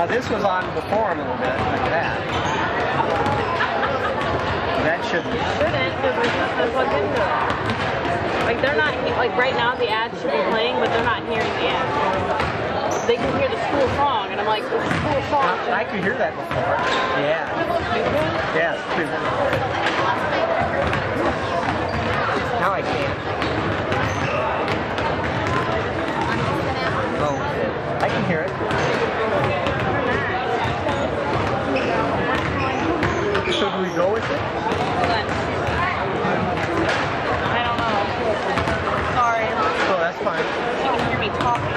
This was on before a little bit, like that. That shouldn't. Shouldn't, because there's nothing plugged into it. Like they're not, like right now the ad should be playing, but they're not hearing the ad. They can hear the school song, and I'm like, the school song. I could hear that before. Yeah. Yeah, it's true. Now I can't. Oh, I can hear it. So do we go with it? I don't know. Sorry. Oh, that's fine. You can hear me talking.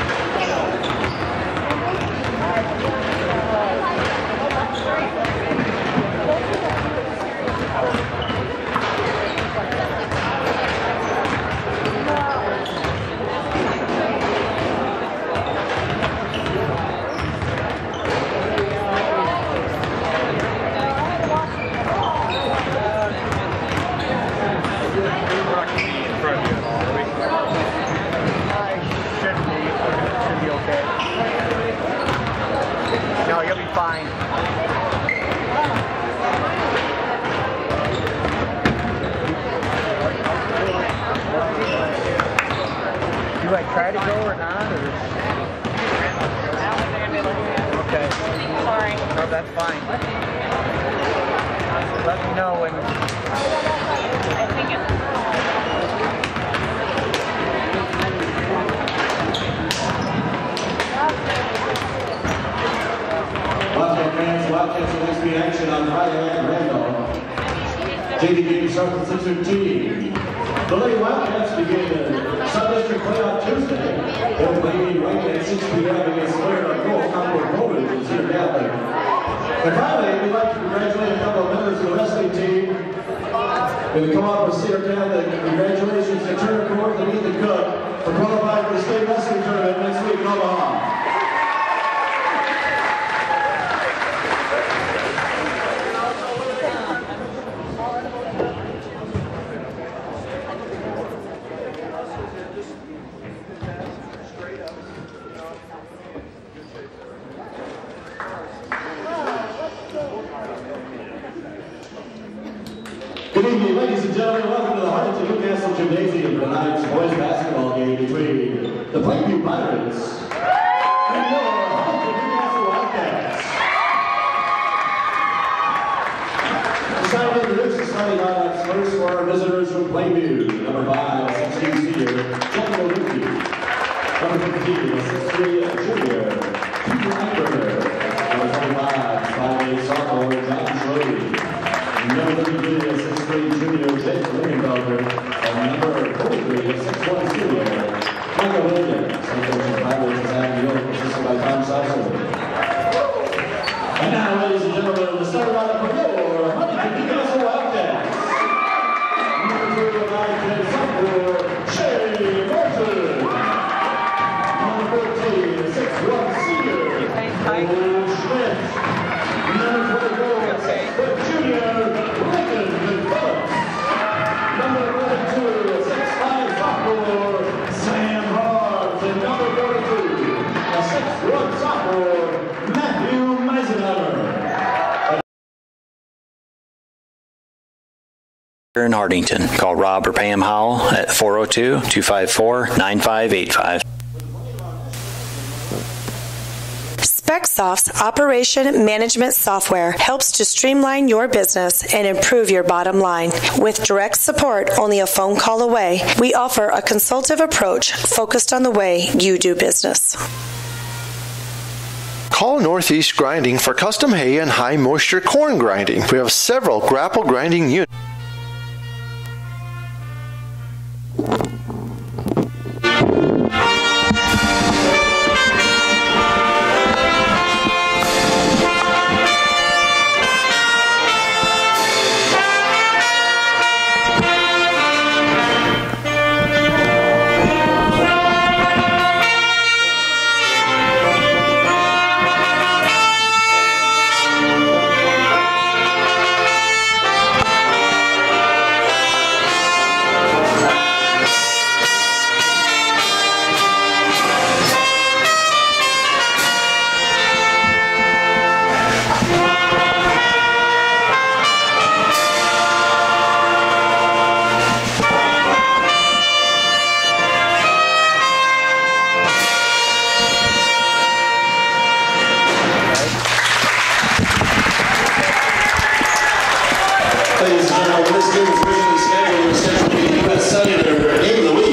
No, you'll be fine. Do I try to go or not? Or? Okay. Sorry. No, that's fine. Let me know when. I think it's. Wildcat fans, Wildcats will next be in action on Friday at Randolph. JV game starts at 6:15. The Lady Wildcats begin the Sub-District Playoff Tuesday. They'll play right at 6 p.m. against Blair and Gold Concord Voters in Cedar Catholic. And finally, we'd like to congratulate a couple of members of the wrestling team. When they come out for Cedar Catholic, congratulations to Turner Court and Ethan Cook for qualifying for the state wrestling tournament next week in Omaha. Good evening, ladies and gentlemen. Welcome to the Hartington-Newcastle Gymnasium for tonight's boys basketball game between the Plainview Pirates and your Hartington-Newcastle Wildcats. It's time to introduce the starting lineups first for our visitors from Plainview. Number 5, 16 senior, Jessica Lucy. Number 15, 6'3" junior, Peter Eichberger. Number 25, 5'8" sophomore, John Schroeder. Number 33, 6'3" Here in Hartington. Call Rob or Pam Howell at 402-254-9585. SpecSoft's operation management software helps to streamline your business and improve your bottom line. With direct support only a phone call away, we offer a consultative approach focused on the way you do business. Call Northeast Grinding for custom hay and high moisture corn grinding. We have several grapple grinding units.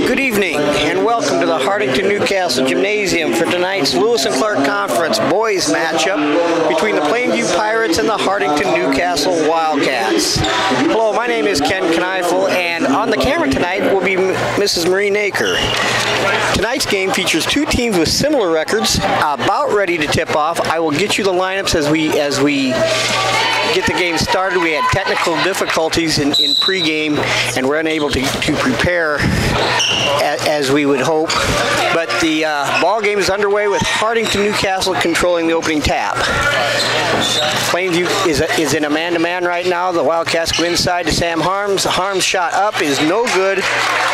Good evening and welcome to the Hartington-Newcastle Gymnasium for tonight's Lewis and Clark Conference boys matchup between the Plainview Pirates and the Hartington-Newcastle Wildcats. Hello, my name is Ken Kneifel, and on the camera tonight will be Mrs. Marie Naker. Tonight's game features two teams with similar records, about ready to tip off. I will get you the lineups as we get the game started. We had technical difficulties in pregame and we're unable to prepare as we would hope. But the ball game is underway with Hartington-Newcastle controlling the opening tap. Plainview is in a man-to-man right now. The Wildcats go inside to Sam Harms. Harms' shot up is no good,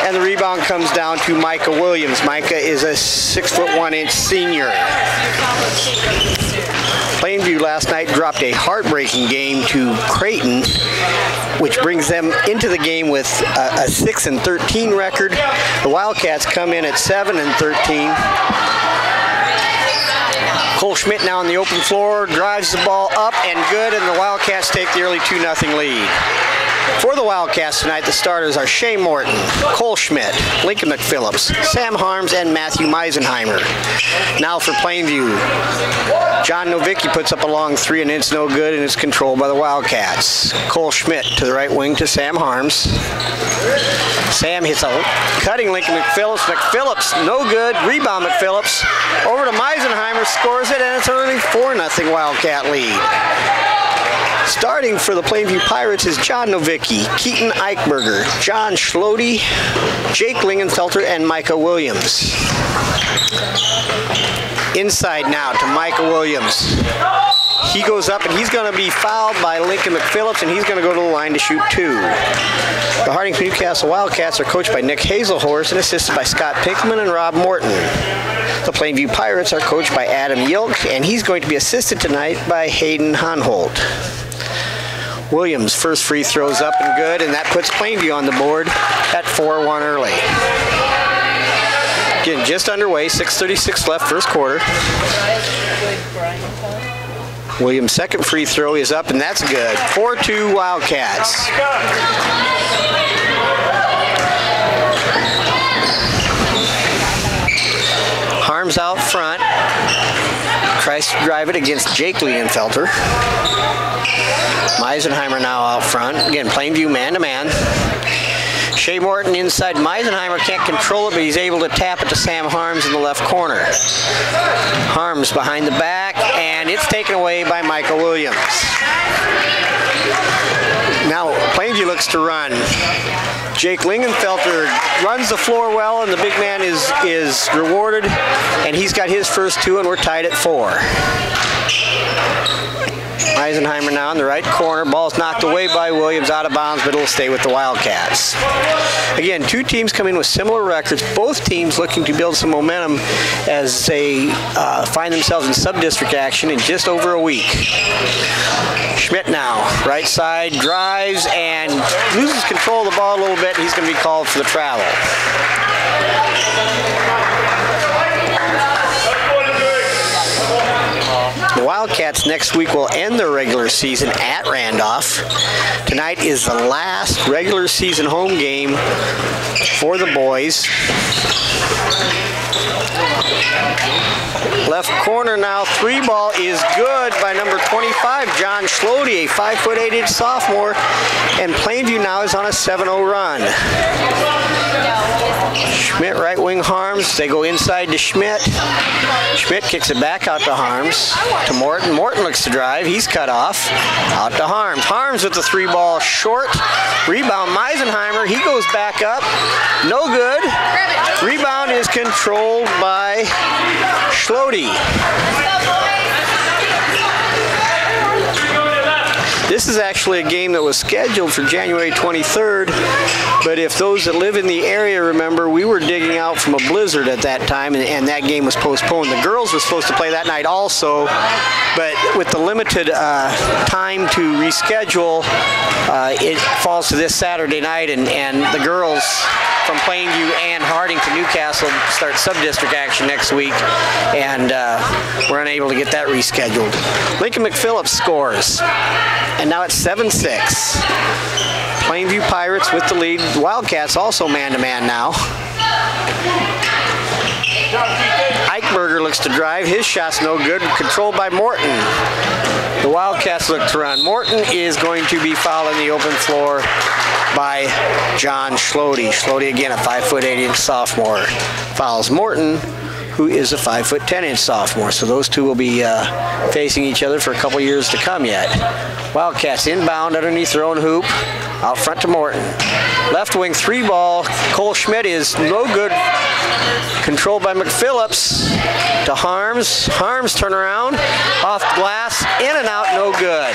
and the rebound comes down to Micah Williams. Micah is a 6'1" senior. Plainview last night dropped a heartbreaking game to Creighton, which brings them into the game with a 6-13 record. The Wildcats come in at 7-13. Cole Schmidt now on the open floor, drives the ball up and good, and the Wildcats take the early 2-0 lead. For the Wildcats tonight, the starters are Shea Morton, Cole Schmidt, Lincoln McPhillips, Sam Harms, and Matthew Meisenheimer. Now for Plainview, John Novicki puts up a long three, and it's no good, and it's controlled by the Wildcats. Cole Schmidt to the right wing to Sam Harms. Sam hits a cutting Lincoln McPhillips. McPhillips, no good. Rebound McPhillips. Over to Meisenheimer, scores it, and it's an early 4-0 Wildcat lead. Starting for the Plainview Pirates is John Novicki, Keaton Eichberger, John Schlody, Jake Lingenfelter, and Micah Williams. Inside now to Micah Williams. He goes up and he's going to be fouled by Lincoln McPhillips, and he's going to go to the line to shoot two. The Hartington-Newcastle Wildcats are coached by Nick Hazelhorst and assisted by Scott Pinkman and Rob Morton. The Plainview Pirates are coached by Adam Yilk, and he's going to be assisted tonight by Hayden Honholt. Williams' first free throw's up and good, and that puts Plainview on the board at 4-1 early. Again, just underway, 6:36 left, first quarter. Williams' second free throw is up, and that's good. 4-2 Wildcats. Harms out front. Tries to drive it against Jake Lingenfelter. Meisenheimer now out front. Again, Plainview man-to-man. Shea Morton inside. Meisenheimer can't control it, but he's able to tap it to Sam Harms in the left corner. Harms behind the back, and it's taken away by Michael Williams. Now Plainview looks to run. Jake Lingenfelter runs the floor well, and the big man is rewarded, and he's got his first two, and we're tied at 4. Eisenheimer now in the right corner. Ball's knocked away by Williams, out of bounds, but it'll stay with the Wildcats. Again, two teams come in with similar records. Both teams looking to build some momentum as they find themselves in sub-district action in just over a week. Schmidt now, right side, drives and loses control of the ball a little bit. He's going to be called for the travel. The Wildcats next week will end their regular season at Randolph. Tonight is the last regular season home game for the boys. Left corner now, 3-ball is good by number 25, John Schlode, a 5'8" sophomore, and Plainview now is on a 7-0 run. Schmidt right wing Harms, they go inside to Schmidt. Schmidt kicks it back out to Harms, to Morton. Morton looks to drive, he's cut off, out to Harms. Harms with the 3-ball short, rebound Meisenheimer, he goes back up, no good. Rebound is controlled by Schlode. This is actually a game that was scheduled for January 23rd, but if those that live in the area remember, we were digging out from a blizzard at that time, and that game was postponed. The girls were supposed to play that night also, but with the limited time to reschedule, it falls to this Saturday night, and the girls from Plainview and Hartington-Newcastle start sub-district action next week, and we're unable to get that rescheduled. Lincoln McPhillips scores, and now it's 7-6. Plainview Pirates with the lead. The Wildcats also man-to-man now. Eichberger looks to drive. His shot's no good. Controlled by Morton. The Wildcats look to run. Morton is going to be fouled on the open floor by John Schlode. Schlode again, a 5'8" sophomore, fouls Morton, who is a 5'10" sophomore. So those two will be facing each other for a couple years to come yet. Wildcats inbound underneath their own hoop, out front to Morton. Left wing 3-ball, Cole Schmidt is no good. Controlled by McPhillips to Harms. Harms turn around, off the glass, in and out, no good.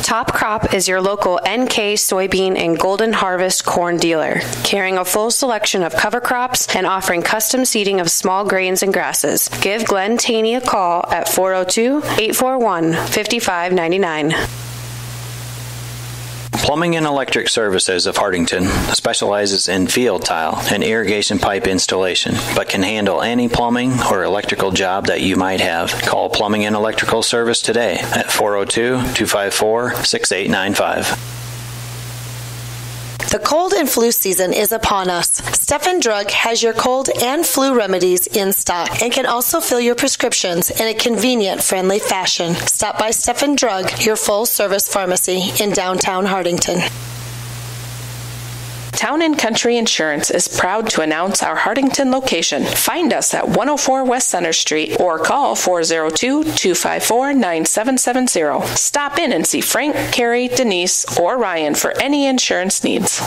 Top Crop is your local NK soybean and Golden Harvest corn dealer, carrying a full selection of cover crops and offering custom seeding of small grains and grasses. Give Glenn Taney a call at 402-841-5599. Plumbing and Electric Services of Hartington specializes in field tile and irrigation pipe installation, but can handle any plumbing or electrical job that you might have. Call Plumbing and Electrical Service today at 402-254-6895. The cold and flu season is upon us. Stephen Drug has your cold and flu remedies in stock and can also fill your prescriptions in a convenient, friendly fashion. Stop by Stephen Drug, your full-service pharmacy in downtown Hartington. Town & Country Insurance is proud to announce our Hartington location. Find us at 104 West Center Street or call 402-254-9770. Stop in and see Frank, Carrie, Denise, or Ryan for any insurance needs.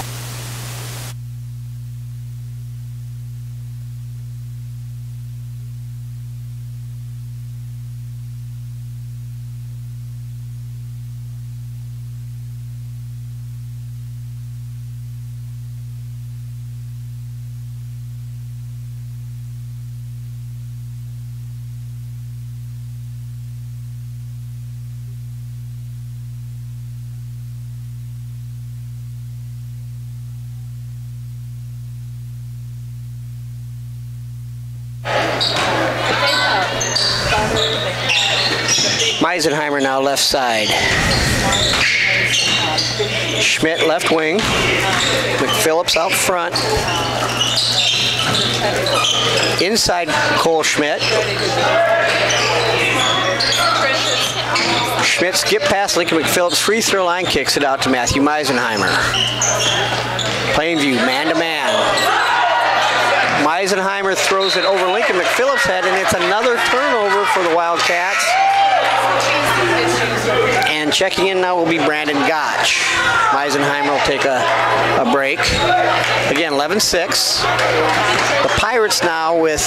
Meisenheimer now left side. Schmidt left wing. McPhillips out front. Inside Cole Schmidt. Schmidt skip past Lincoln McPhillips, free throw line, kicks it out to Matthew Meisenheimer. Plainview, man-to-man. Meisenheimer throws it over Lincoln McPhillips' head, and it's another turnover for the Wildcats. And checking in now will be Brandon Gotch. Meisenheimer will take a break. Again, 11-6. The Pirates now with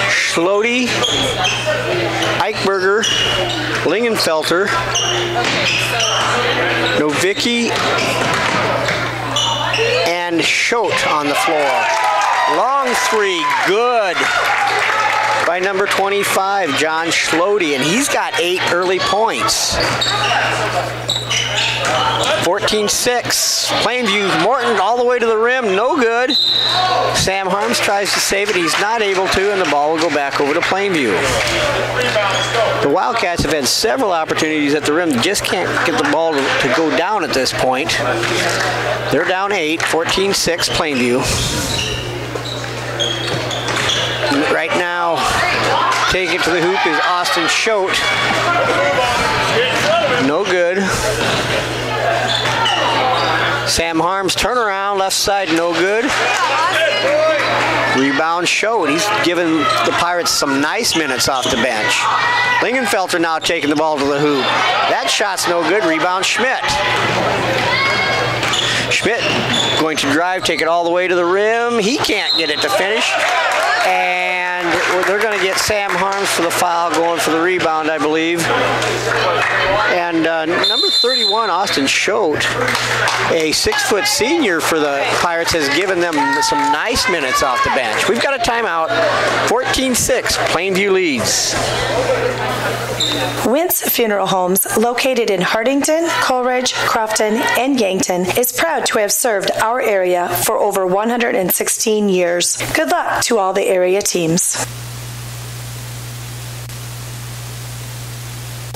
Schlode, Eichberger, Lingenfelter, Novicki, and Schote on the floor. Long three, good by number 25, John Schlode, and he's got 8 early points. 14-6. Plainview, Morton all the way to the rim, no good. Sam Harms tries to save it, he's not able to, and the ball will go back over to Plainview. The Wildcats have had several opportunities at the rim, just can't get the ball to go down at this point. They're down 8, 14-6 Plainview. Right now, taking it to the hoop is Austin Schote. No good. Sam Harms, turnaround, left side, no good. Rebound Schote. He's given the Pirates some nice minutes off the bench. Lingenfelter now taking the ball to the hoop. That shot's no good. Rebound Schmidt. Schmidt going to drive, take it all the way to the rim. He can't get it to finish. And they're going to get Sam Harms for the foul, going for the rebound, I believe. And number 31, Austin Schote, a 6-foot senior for the Pirates, has given them some nice minutes off the bench. We've got a timeout. 14-6, Plainview leads. Wentz Funeral Homes, located in Hartington, Coleridge, Crofton, and Yankton, is proud to have served our area for over 116 years. Good luck to all the area teams.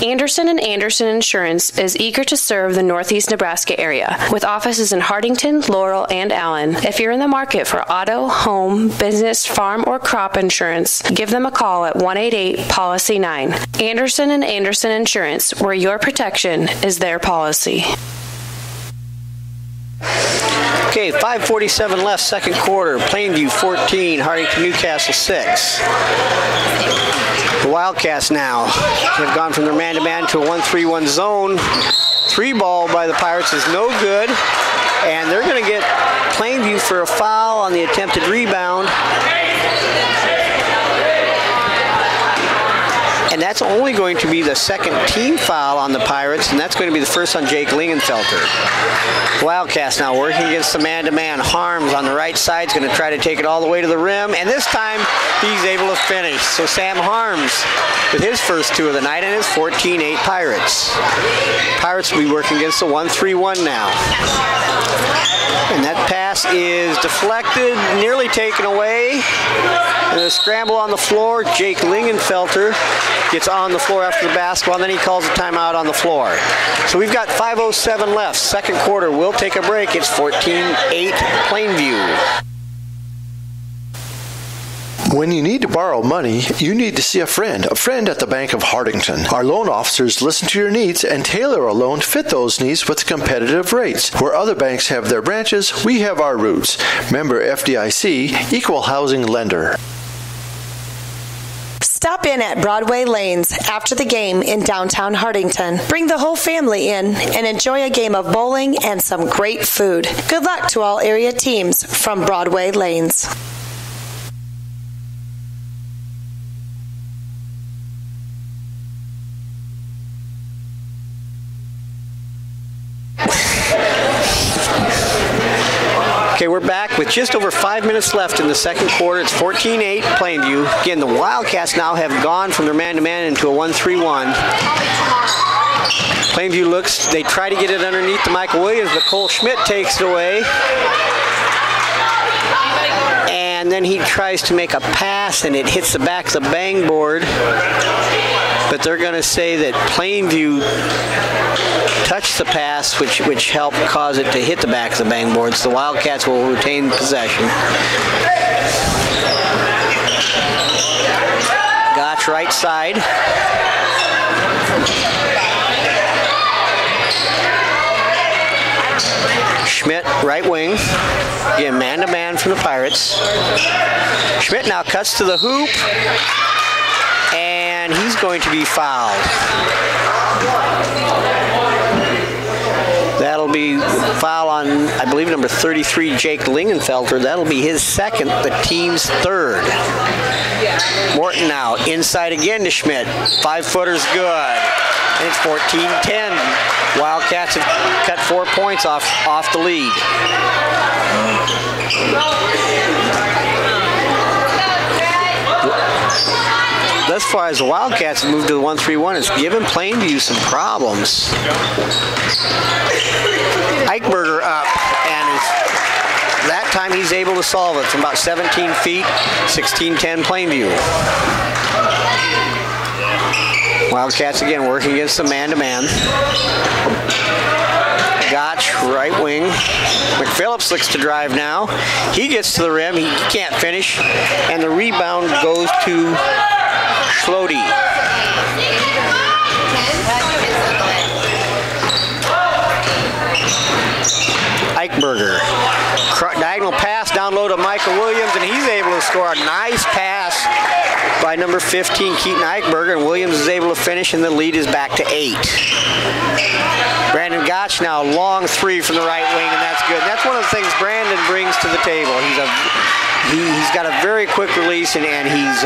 Anderson & Anderson Insurance is eager to serve the Northeast Nebraska area with offices in Hartington, Laurel, and Allen. If you're in the market for auto, home, business, farm, or crop insurance, give them a call at 188-POLICY-9. Anderson & Anderson Insurance, where your protection is their policy. Okay, 5:47 left, second quarter. Plainview 14, Hartington-Newcastle 6. The Wildcats now have gone from their man-to-man to a 1-3-1 zone. 3-ball by the Pirates is no good, and they're going to get Plainview for a foul on the attempted rebound. And that's only going to be the second team foul on the Pirates, and that's going to be the first on Jake Lingenfelter. Wildcats now working against the man-to-man. Harms on the right side is going to try to take it all the way to the rim, and this time he's able to finish. So Sam Harms with his first two of the night, and his 14-8 Pirates. Pirates will be working against the 1-3-1 now. And that pass is deflected, nearly taken away. And a scramble on the floor. Jake Lingenfelter gets on the floor after the basketball, and then he calls a timeout on the floor. So we've got 5:07 left. Second quarter, we'll take a break. It's 14-8 Plainview. When you need to borrow money, you need to see a friend at the Bank of Hartington. Our loan officers listen to your needs and tailor a loan to fit those needs with competitive rates. Where other banks have their branches, we have our roots. Member FDIC, Equal Housing Lender. Stop in at Broadway Lanes after the game in downtown Hartington. Bring the whole family in and enjoy a game of bowling and some great food. Good luck to all area teams from Broadway Lanes. Okay, we're back with just over 5 minutes left in the second quarter. It's 14-8 Plainview. Again, the Wildcats now have gone from their man-to-man into a 1-3-1. Plainview looks, they try to get it underneath to Michael Williams, but Cole Schmidt takes it away. And then he tries to make a pass, and it hits the back of the bang board. But they're going to say that Plainview touched the pass, which helped cause it to hit the back of the bang board. So the Wildcats will retain possession. Gotch right side. Schmidt right wing. Again, man-to-man from the Pirates. Schmidt now cuts to the hoop. And he's going to be fouled. That'll be foul on, I believe, number 33, Jake Lingenfelter. That'll be his second, the team's third. Morton now, inside again to Schmidt. 5-footer's good. And it's 14-10. Wildcats have cut 4 points off the lead. Thus far as the Wildcats have moved to the 1-3-1, it's given Plainview some problems. Eichberger up, and that time he's able to solve it from about 17 feet, 16-10 Plainview. Wildcats again working against the man-to-man. Gotch, right wing. McPhillips looks to drive now. He gets to the rim. He can't finish, and the rebound goes to Schlody. Eichberger. Diagonal pass down low to Michael Williams, and he's able to score a nice pass by number 15, Keaton Eichberger, and Williams is able to finish, and the lead is back to 8. Brandon Gotch now, a long three from the right wing, and that's good. And that's one of the things Brandon brings to the table. He's got a very quick release, and he's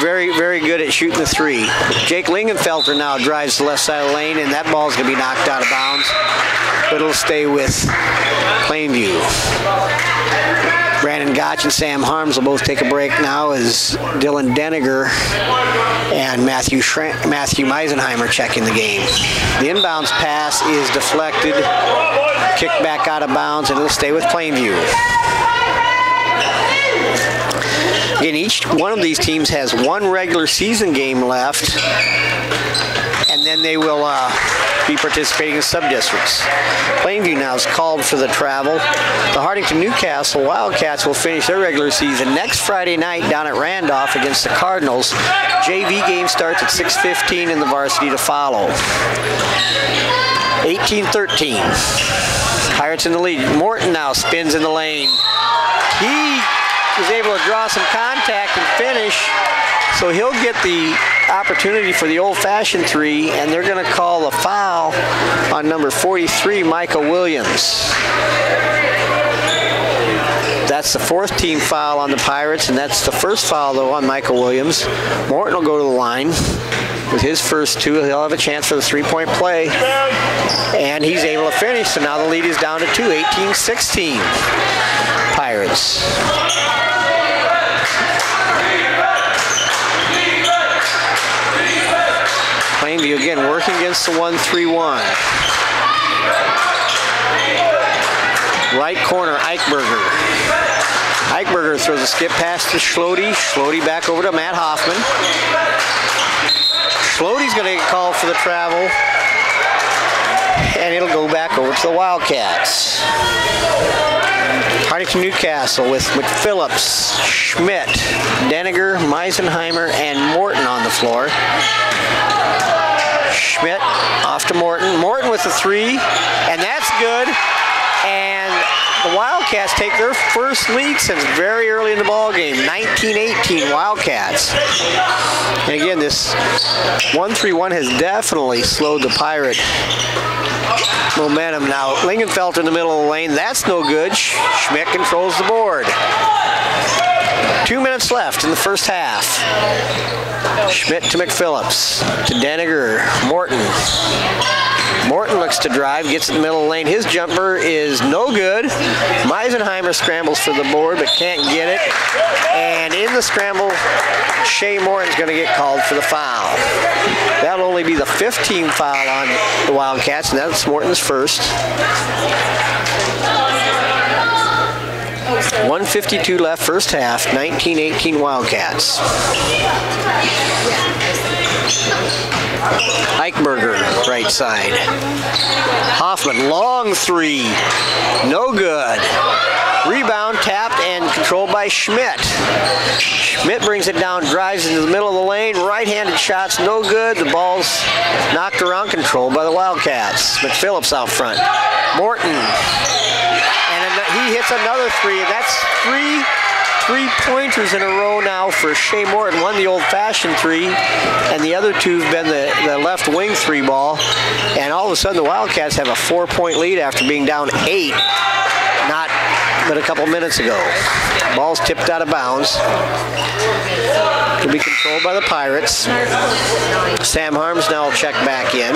very, very good at shooting the three. Jake Lingenfelter now drives the left side of the lane, and that ball's going to be knocked out of bounds, but it'll stay with Plainview. Brandon Gotch and Sam Harms will both take a break now as Dylan Deniger and Matthew Meisenheimer checking the game. The inbounds pass is deflected, kicked back out of bounds, and it'll stay with Plainview. Again, each one of these teams has one regular season game left, and then they will be participating in sub-districts. Plainview now is called for the travel. The Hartington-Newcastle Wildcats will finish their regular season next Friday night down at Randolph against the Cardinals. JV game starts at 6:15 and the varsity to follow. 18-13. Pirates in the lead. Morton now spins in the lane. He was able to draw some contact and finish, so he'll get the opportunity for the old-fashioned three, and they're going to call a foul on number 43, Michael Williams. That's the 4th team foul on the Pirates, and that's the first foul, though, on Michael Williams. Morton will go to the line. With his first 2, he'll have a chance for the 3-point play. And he's able to finish, so now the lead is down to 2, 18-16. Pirates. Plainview again working against the 1-3-1. Right corner, Eichberger. Eichberger throws a skip pass to Schlode. Schlode back over to Matt Hoffman. Schlode's going to get called for the travel, and it'll go back over to the Wildcats. Hartington-Newcastle with McPhillips, Schmidt, Deniger, Meisenheimer, and Morton on the floor. Schmidt off to Morton. Morton with the 3, and that's good. And the Wildcats take their first lead since very early in the ball game, 19-18 Wildcats. And again, this 1-3-1 has definitely slowed the Pirate momentum. Now, Lingenfeld in the middle of the lane, that's no good. Schmidt controls the board. 2 minutes left in the first half. Schmidt to McPhillips, to Deniger, Morton. Morton looks to drive, gets in the middle of the lane. His jumper is no good. Meisenheimer scrambles for the board, but can't get it. And in the scramble, Shea Morton's going to get called for the foul. That'll only be the 15th foul on the Wildcats, and that's Morton's first. 1:52 left, first half, 19-18 Wildcats. Eichberger, right side. Hoffman, long 3, no good. Rebound tapped and controlled by Schmidt. Schmidt brings it down, drives into the middle of the lane, right-handed shots, no good. The ball's knocked around, controlled by the Wildcats. McPhillips out front. Morton. He hits another 3, and that's 3 3-pointers in a row now for Shea Morton. One the old-fashioned 3, and the other 2 have been the left wing 3 ball. And all of a sudden, the Wildcats have a 4-point lead after being down 8, not but a couple minutes ago. Ball's tipped out of bounds. It'll be controlled by the Pirates. Sam Harms now will check back in.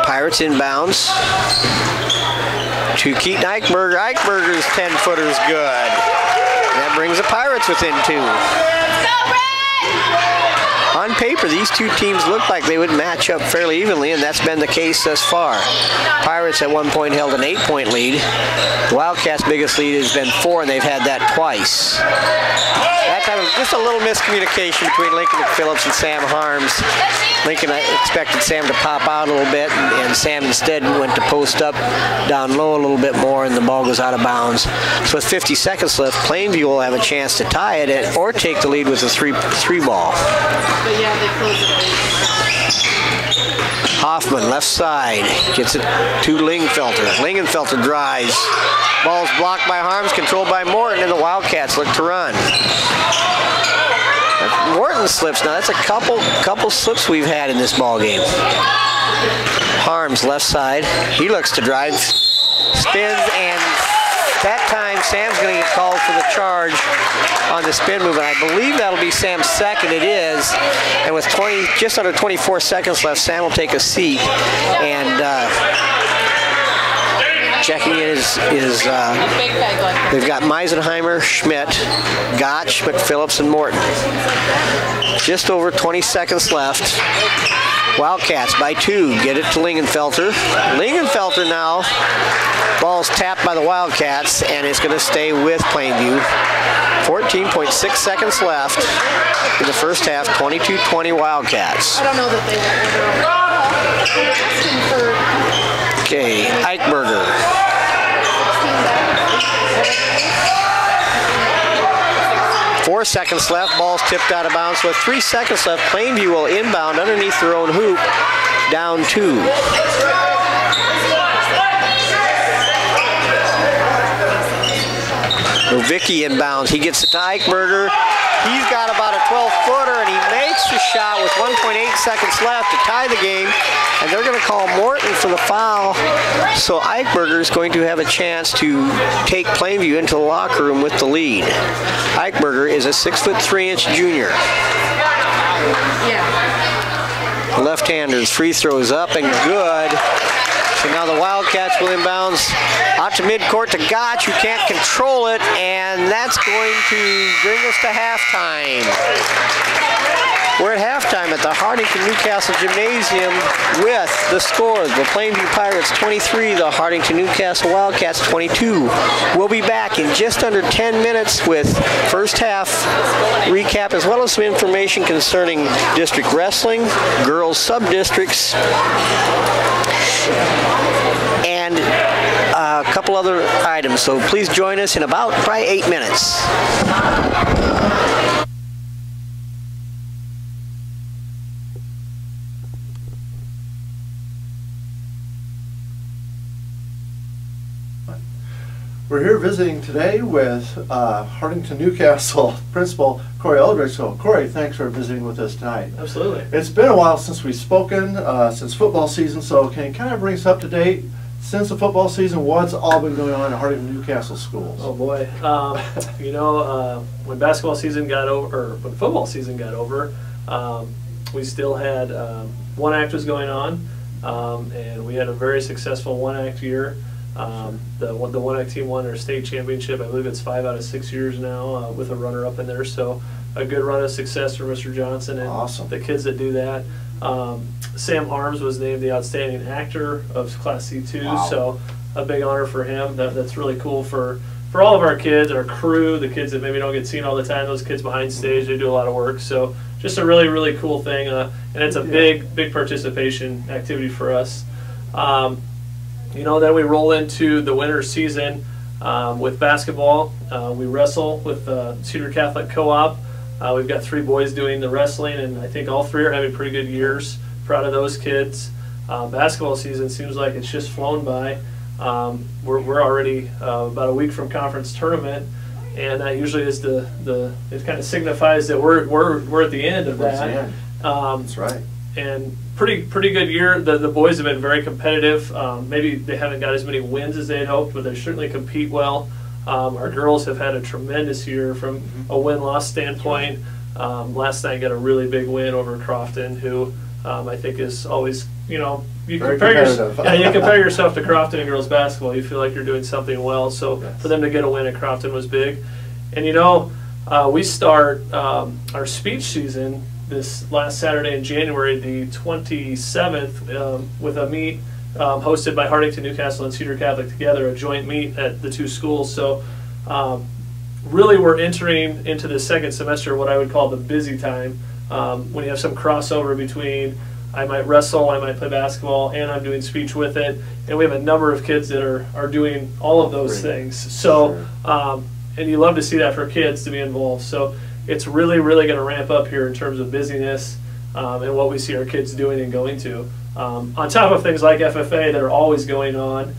Pirates inbounds to Keaton Eichberger. Eichberger's 10-footer is good. That brings the Pirates within 2. On paper, these 2 teams look like they would match up fairly evenly, and that's been the case thus far. Pirates at one point held an 8-point lead. The Wildcats' biggest lead has been 4, and they've had that twice. That time was just a little miscommunication between Lincoln McPhillips and Sam Harms. Lincoln expected Sam to pop out a little bit, and Sam instead went to post up down low a little bit more, and the ball goes out of bounds. So with 50 seconds left, Plainview will have a chance to tie it or take the lead with a 3 ball. But yeah, they closed it late. Hoffman, left side, gets it to Lingenfelter. Lingenfelter drives. Ball's blocked by Harms, controlled by Morton, and the Wildcats look to run. Morton slips. Now that's a couple slips we've had in this ball game. Harms, left side. He looks to drive, spins, and that time Sam's going to get called for the charge on the spin move, and I believe that'll be Sam's second. It is, and with just under 24 seconds left, Sam will take a seat, and checking in is they've got Meisenheimer, Schmidt, Gotch, McPhillips, and Morton. Just over 20 seconds left. Wildcats by 2, get it to Lingenfelter. Lingenfelter now, ball's tapped by the Wildcats, and it's going to stay with Plainview. 14.6 seconds left in the first half, 22-20 Wildcats. I don't know that they were. Okay, Eichberger. Four seconds left, ball's tipped out of bounds. With 3 seconds left, Plainview will inbound underneath their own hoop, down 2. Novicki inbounds, he gets it to Eichberger. He's got about a 12-footer, and he makes the shot with 1.8 seconds left to tie the game. And they're going to call Morton for the foul. So Eichberger is going to have a chance to take Plainview into the locker room with the lead. Eichberger is a 6'3" junior. Left-handers, free throws up and good. So now the Wildcats will inbounds out to midcourt to Gotch, who can't control it, and that's going to bring us to halftime. We're at halftime at the Hartington-Newcastle Gymnasium with the scores: the Plainview Pirates 23, the Hartington-Newcastle Wildcats 22. We'll be back in just under 10 minutes with first half recap, as well as some information concerning district wrestling, girls sub-districts, and a couple other items. So please join us in about probably 8 minutes. We're here visiting today with Hartington-Newcastle Principal Corey Eldridge. So, Corey, thanks for visiting with us tonight. Absolutely. It's been a while since we've spoken, since football season, so can you kind of bring us up to date? Since the football season, what's all been going on at Hartington-Newcastle schools? Oh boy. When basketball season got over, or when football season got over, we still had one act was going on, and we had a very successful one act year. The one act team won our state championship. I believe it's 5 out of 6 years now, with a runner up in there. So a good run of success for Mr. Johnson and awesome. The kids that do that. Sam Harms was named the outstanding actor of Class C2. Wow. So a big honor for him. That's really cool for all of our kids, our crew, the kids that maybe don't get seen all the time. Those kids behind stage, they do a lot of work. So just a really, really cool thing, and it's a big participation activity for us. Then we roll into the winter season with basketball. We wrestle with Cedar Catholic Co-op. We've got 3 boys doing the wrestling, and I think all 3 are having pretty good years. Proud of those kids. Basketball season seems like it's just flown by. We're already about a week from conference tournament, and that usually is it kind of signifies that we're at the end of that. That's right. And pretty good year. The boys have been very competitive. Maybe they haven't got as many wins as they had hoped, but they certainly compete well. Our girls have had a tremendous year from a win-loss standpoint. Last night got a really big win over Crofton, who I think is always, you compare yourself to Crofton in girls basketball, you feel like you're doing something well. So for them to get a win at Crofton was big. And we start our speech season this last Saturday in January, the 27th, with a meet hosted by Hartington-Newcastle and Cedar Catholic together, a joint meet at the 2 schools. So really we're entering into the second semester, what I would call the busy time, when you have some crossover between I might wrestle, I might play basketball, and I'm doing speech with it. And we have a number of kids that are doing all of those things. So, and you love to see that for kids to be involved. So it's really going to ramp up here in terms of busyness and what we see our kids doing and going to. On top of things like FFA that are always going on.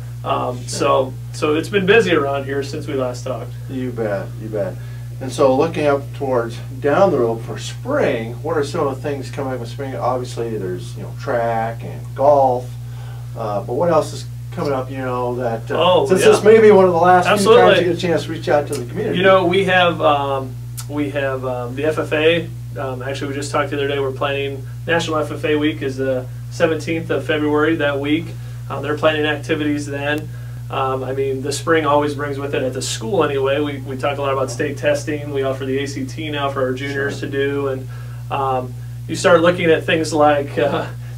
So it's been busy around here since we last talked. You bet. And so looking up towards down the road for spring, what are some of the things coming up in spring? Obviously there's track and golf, but what else is coming up, since this may be one of the last few times you get a chance to reach out to the community? We have the FFA. Actually, we just talked the other day. We're planning National FFA Week is the 17th of February that week. They're planning activities then. The spring always brings with it, at the school anyway, we talk a lot about state testing. We offer the ACT now for our juniors to do. And you start looking at things like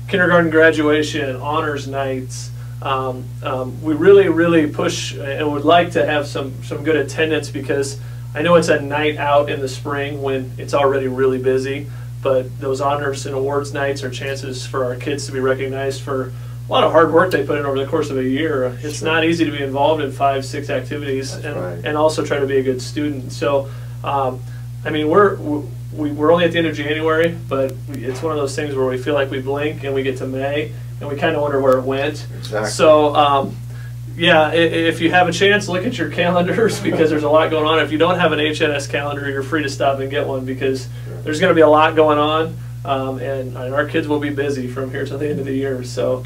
kindergarten graduation, honors nights. We really push and would like to have some good attendance, because I know it's a night out in the spring when it's already really busy, but those honors and awards nights are chances for our kids to be recognized for a lot of hard work they put in over the course of a year. It's not easy to be involved in 5-6 activities and also try to be a good student. So, we're only at the end of January, but it's one of those things where we feel like we blink and we get to May and we kind of wonder where it went. Exactly. So, Yeah, if you have a chance, look at your calendars because there's a lot going on. If you don't have an HNS calendar, you're free to stop and get one because there's going to be a lot going on, and our kids will be busy from here to the end of the year. So,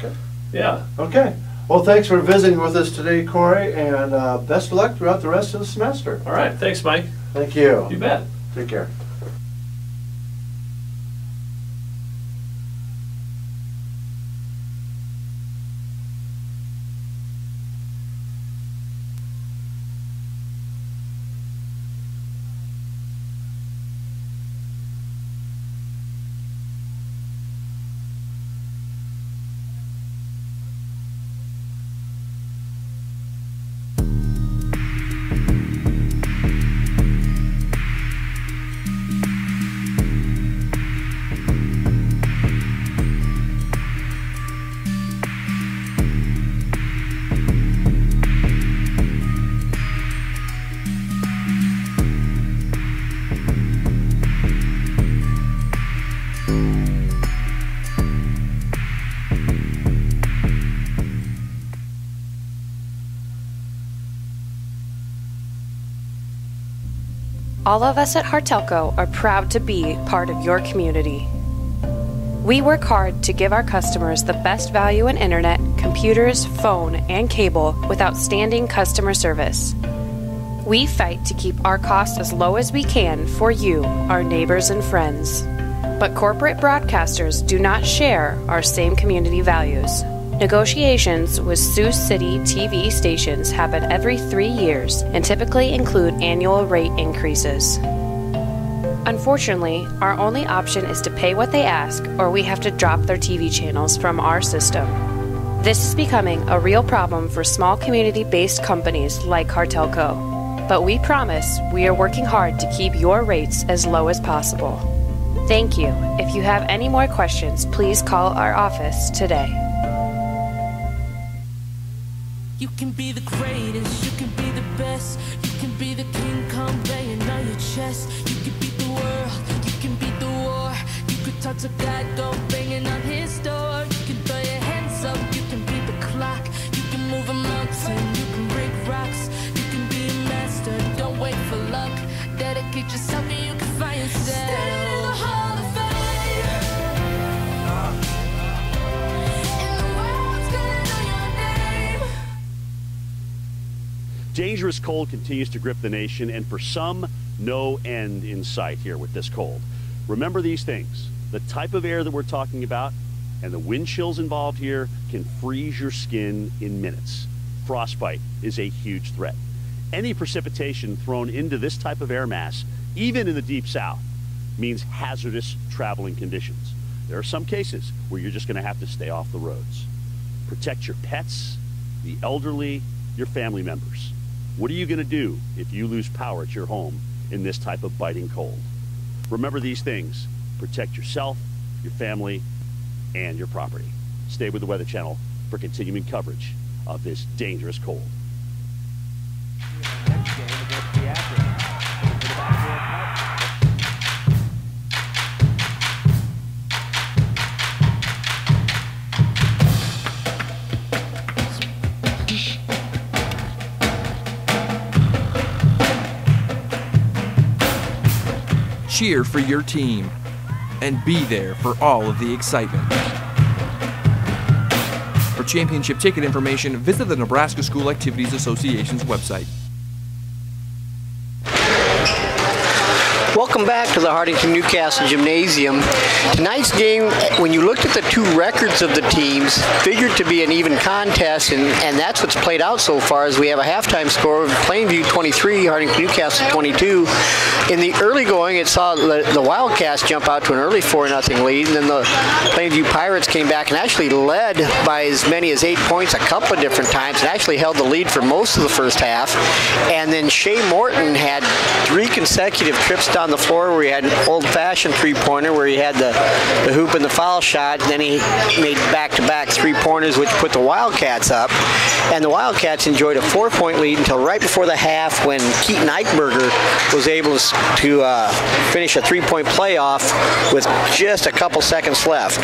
yeah. Okay. Well, thanks for visiting with us today, Corey, and best of luck throughout the rest of the semester. All right. Thanks, Mike. Thank you. You bet. Take care. All of us at Hartelco are proud to be part of your community. We work hard to give our customers the best value in internet, computers, phone, and cable with outstanding customer service. We fight to keep our costs as low as we can for you, our neighbors and friends. But corporate broadcasters do not share our same community values. Negotiations with Sioux City TV stations happen every 3 years and typically include annual rate increases. Unfortunately, our only option is to pay what they ask, or we have to drop their TV channels from our system. This is becoming a real problem for small community-based companies like Hartelco. But we promise we are working hard to keep your rates as low as possible. Thank you. If you have any more questions, please call our office today. You can be the greatest, you can be the best, you can be the King Kong banging on your chest. You can beat the world, you can beat the war. You could talk to God, go banging on his door. You can throw your hands up, you can beat the clock. You can move a mountain, you can break rocks. You can be a master, don't wait for luck. Dedicate yourself and you can find yourself. Stand in the Hall of Fame. Dangerous cold continues to grip the nation, and for some, no end in sight here with this cold. Remember these things. The type of air that we're talking about and the wind chills involved here can freeze your skin in minutes. Frostbite is a huge threat. Any precipitation thrown into this type of air mass, even in the deep south, means hazardous traveling conditions. There are some cases where you're just going to have to stay off the roads. Protect your pets, the elderly, your family members. What are you going to do if you lose power at your home in this type of biting cold? Remember these things. Protect yourself, your family, and your property. Stay with the Weather Channel for continuing coverage of this dangerous cold. Cheer for your team and be there for all of the excitement. For championship ticket information, visit the Nebraska School Activities Association's website. Welcome back to the Hartington-Newcastle Gymnasium. Tonight's game, when you looked at the two records of the teams, figured to be an even contest, and that's what's played out so far, as we have a halftime score of Plainview 23, Hartington-Newcastle 22. In the early going, it saw the Wildcats jump out to an early 4-0 lead, and then the Plainview Pirates came back and actually led by as many as 8 points a couple of different times, and actually held the lead for most of the first half. And then Shea Morton had 3 consecutive trips down the floor where he had an old-fashioned three-pointer where he had the hoop and the foul shot, and then he made back-to-back three-pointers, which put the Wildcats up. And the Wildcats enjoyed a 4-point lead until right before the half, when Keaton Eichberger was able to finish a 3-point playoff with just a couple seconds left.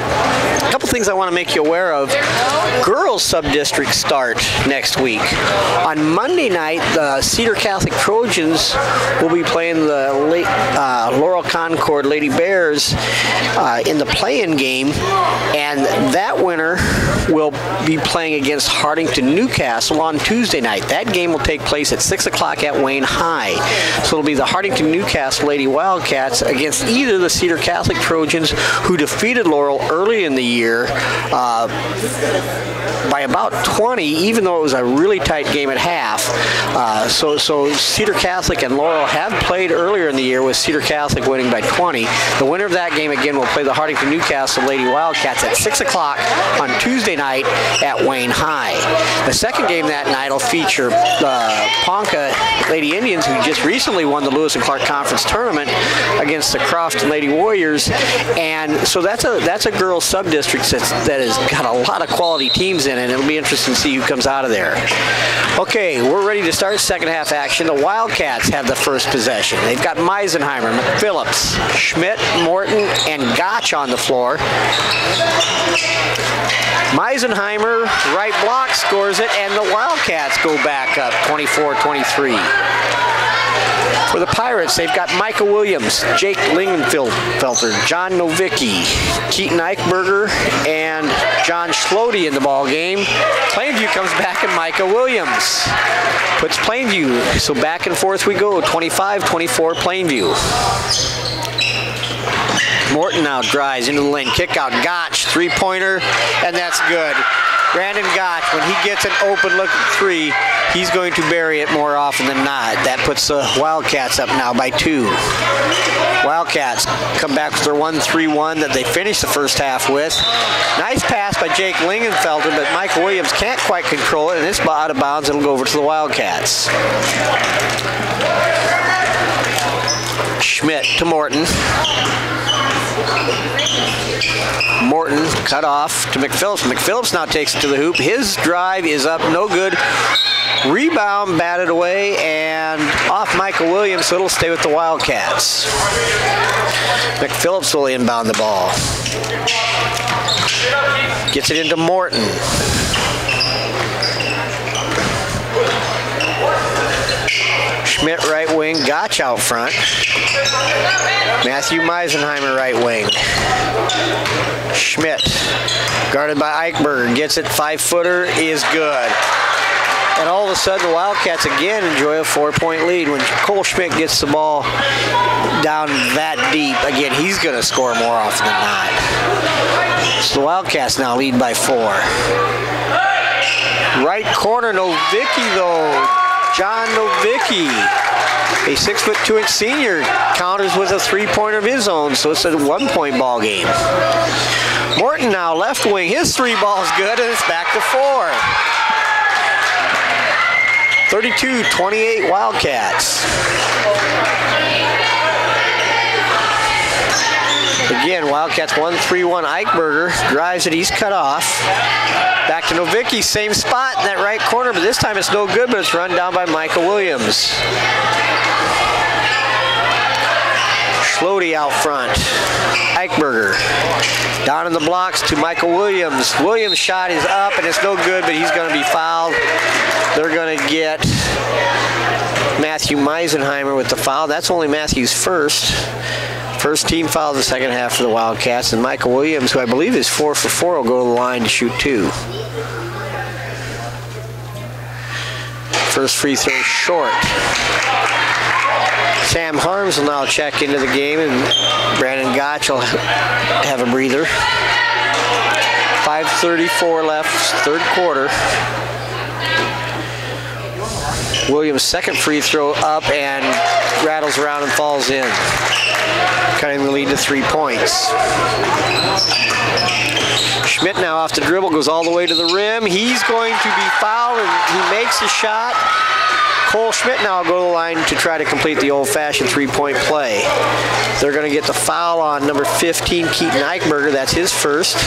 A couple things I want to make you aware of. Girls sub-districts start next week. On Monday night, the Cedar Catholic Trojans will be playing the Laurel Concord Lady Bears in the play-in game, and that winner will be playing against Hartington-Newcastle on Tuesday night. That game will take place at 6 o'clock at Wayne High. So it'll be the Hartington-Newcastle Lady Wildcats against either the Cedar Catholic Trojans, who defeated Laurel early in the year by about 20, even though it was a really tight game at half. So Cedar Catholic and Laurel have played earlier in the year, with Cedar Catholic winning by 20. The winner of that game again will play the Hartington-Newcastle Lady Wildcats at 6 o'clock on Tuesday night at Wayne High. The second game that night will feature the Ponca Lady Indians, who just recently won the Lewis and Clark Conference Tournament, against the Crofton Lady Warriors. And so that's a girls sub-district that has got a lot of quality teams in it. It'll be interesting to see who comes out of there. Okay, we're ready to start second half action. The Wildcats have the first possession. They've got Meisenheimer, McPhillips, Schmidt, Morton, and Gotch on the floor. Meisenheimer, right block, scores it, and the Wildcats go back up 24-23. For the Pirates, they've got Micah Williams, Jake Lingenfelter, John Novicki, Keaton Eichberger, and John Schlody in the ball game. Plainview comes back, and Micah Williams puts Plainview. So back and forth we go, 25-24 Plainview. Morton now drives into the lane, kick out, Gotch, three-pointer, and that's good. Brandon Gotch, when he gets an open look at three, he's going to bury it more often than not. That puts the Wildcats up now by 2. Wildcats come back with their 1-3-1 that they finished the first half with. Nice pass by Jake Lingenfelter, but Michael Williams can't quite control it, and it's out of bounds. It'll go over to the Wildcats. Schmidt to Morton. Morton cut off to McPhillips. McPhillips now takes it to the hoop. His drive is up, no good. Rebound batted away and off Michael Williams, so it'll stay with the Wildcats. McPhillips will inbound the ball. Gets it into Morton. Schmidt right wing, Gotch out front. Matthew Meisenheimer right wing. Schmidt, guarded by Eichberger, gets it, 5-footer is good. And all of a sudden the Wildcats again enjoy a 4-point lead. When Cole Schmidt gets the ball down that deep, again, he's going to score more often than not. So the Wildcats now lead by 4. Right corner, Novicki though. John Novicki, a 6'2" senior, counters with a 3-pointer of his own, so it's a 1-point ball game. Morton now left wing, his 3 ball's good, and it's back to 4. 32-28 Wildcats. Again, Wildcats 1-3-1. Eichberger drives it, he's cut off. Back to Novicki, same spot in that right corner, but this time it's no good, but it's run down by Michael Williams. Schlody out front. Eichberger down in the blocks to Michael Williams. Williams' shot is up, and it's no good, but he's going to be fouled. They're going to get Matthew Meisenheimer with the foul. That's only Matthew's first. First team foul of the second half for the Wildcats, and Michael Williams, who I believe is 4 for 4, will go to the line to shoot 2. First free throw short. Sam Harms will now check into the game, and Brandon Gotch will have a breather. 5:34 left, third quarter. Williams' second free throw up and rattles around and falls in, cutting the lead to 3 points. Schmidt now off the dribble, goes all the way to the rim. He's going to be fouled, and he makes the shot. Cole Schmidt now will go to the line to try to complete the old-fashioned 3-point play. They're going to get the foul on number 15, Keaton Eichberger. That's his first.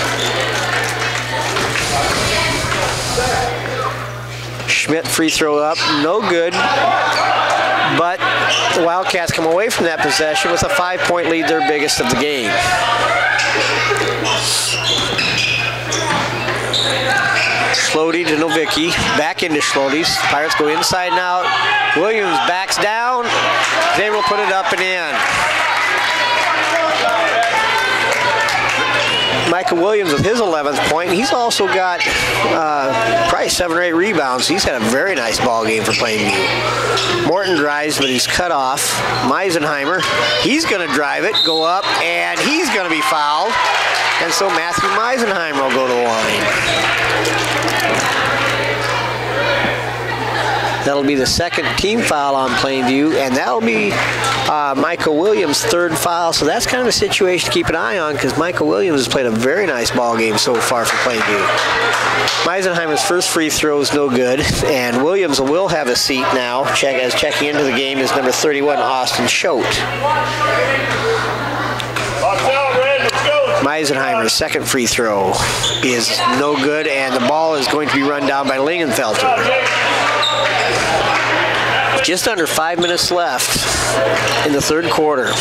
Schmidt free throw up, no good. But the Wildcats come away from that possession with a 5-point lead, their biggest of the game. Schlody to Novicki, back into Schlody's. Pirates go inside and out. Williams backs down. They will put it up and in. Michael Williams with his 11th point. He's also got probably 7 or 8 rebounds. He's had a very nice ball game for Plainview. Morton drives, but he's cut off. Meisenheimer, he's going to drive it, go up, and he's going to be fouled. And so Matthew Meisenheimer will go to the line. That'll be the second team foul on Plainview, and that'll be Michael Williams' 3rd foul. So that's kind of a situation to keep an eye on because Michael Williams has played a very nice ball game so far for Plainview. Meisenheimer's first free throw is no good, and Williams will have a seat now. As checking into the game is number 31, Austin Schote. Meisenheimer's second free throw is no good, and the ball is going to be run down by Lingenfelter. Just under 5 minutes left in the 3rd quarter.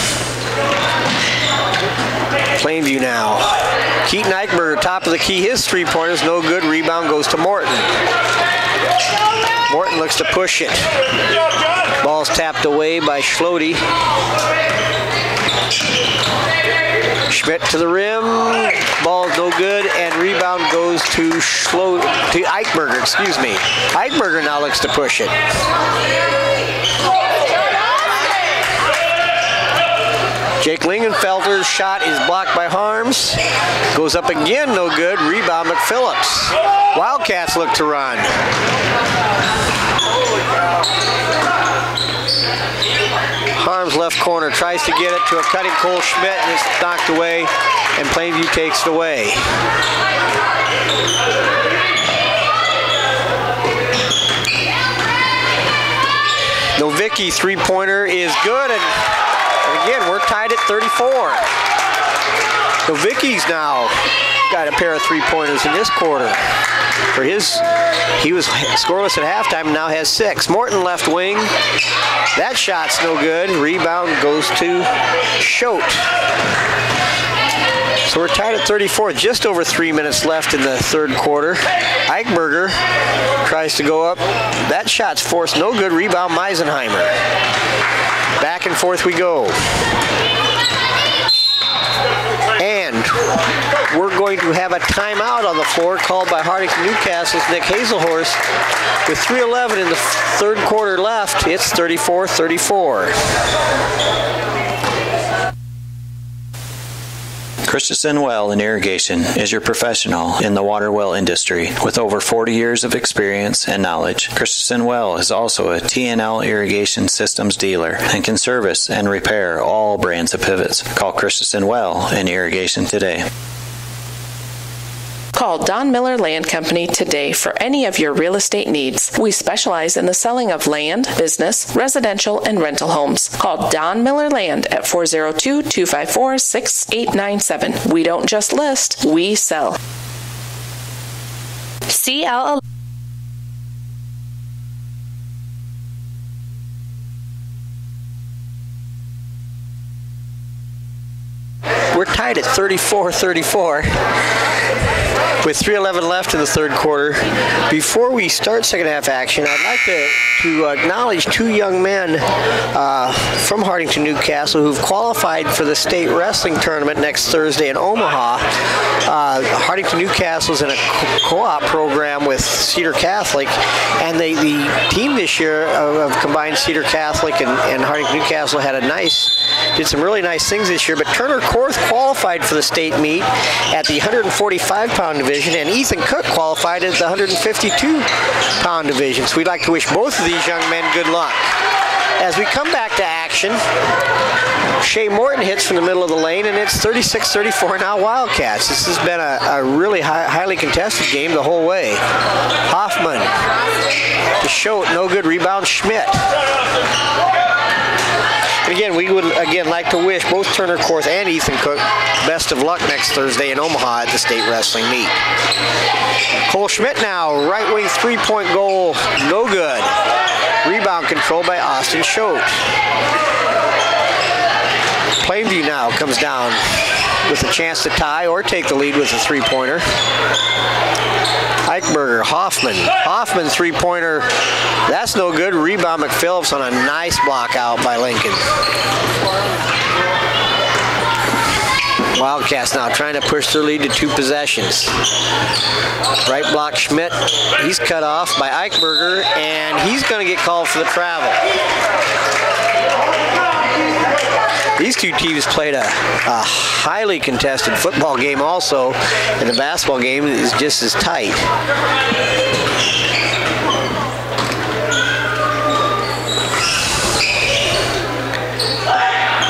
Plainview now. Keaton Eichberger, top of the key. His 3-pointer is no good. Rebound goes to Morton. Morton looks to push it. Ball's tapped away by Schlody. Schmidt to the rim. Ball's no good, and rebound goes to Eichberger, excuse me. Eichberger now looks to push it. Jake Lingenfelter's shot is blocked by Harms. Goes up again, no good. Rebound McPhillips. Wildcats look to run. Harms left corner, tries to get it to a cutting Cole Schmidt, and it's knocked away, and Plainview takes it away. Novicki 3-pointer is good, and again, we're tied at 34. Novicki's now got a pair of 3-pointers in this quarter. He was scoreless at halftime and now has 6. Morton left wing. That shot's no good. Rebound goes to Schote. So we're tied at 34. Just over 3 minutes left in the 3rd quarter. Eichberger tries to go up. That shot's forced. No good. Rebound Meisenheimer. Back and forth we go. And we're going to have a timeout on the floor called by Hartington-Newcastle's Nick Hazelhorst. With 3:11 in the 3rd quarter left, it's 34-34. Christensen Well and Irrigation is your professional in the water well industry. With over 40 years of experience and knowledge, Christensen Well is also a TNL irrigation systems dealer and can service and repair all brands of pivots. Call Christensen Well and Irrigation today. Call Don Miller Land Company today for any of your real estate needs. We specialize in the selling of land, business, residential, and rental homes. Call Don Miller Land at 402-254-6897. We don't just list, we sell. CL. We're tied at 34-34. With 3:11 left in the 3rd quarter. Before we start second half action, I'd like to acknowledge 2 young men from Hartington-Newcastle who've qualified for the state wrestling tournament next Thursday in Omaha. Hartington-Newcastle is in a co-op program with Cedar Catholic, and the team this year of combined Cedar Catholic and Hartington-Newcastle did some really nice things this year, but Turner Korth qualified for the state meet at the 145-pound division, and Ethan Cook qualified at the 152-pound division. So we'd like to wish both of these young men good luck. As we come back to action, Shea Morton hits from the middle of the lane, and it's 36-34 now Wildcats. This has been a really highly contested game the whole way. Hoffman to Schote, no good. Rebound Schmidt. And again, we would like to wish both Turner Korth and Ethan Cook best of luck next Thursday in Omaha at the state wrestling meet. Cole Schmidt now, right wing 3-point goal, no good. Rebound controlled by Austin Schote. Plainview now comes down with a chance to tie or take the lead with a three-pointer. Eichberger, Hoffman three-pointer. That's no good. Rebound McPhillips on a nice block out by Lincoln. Wildcats now trying to push their lead to 2 possessions. Right block Schmidt. He's cut off by Eichberger, and he's going to get called for the travel. These two teams played a highly contested football game also, and the basketball game is just as tight.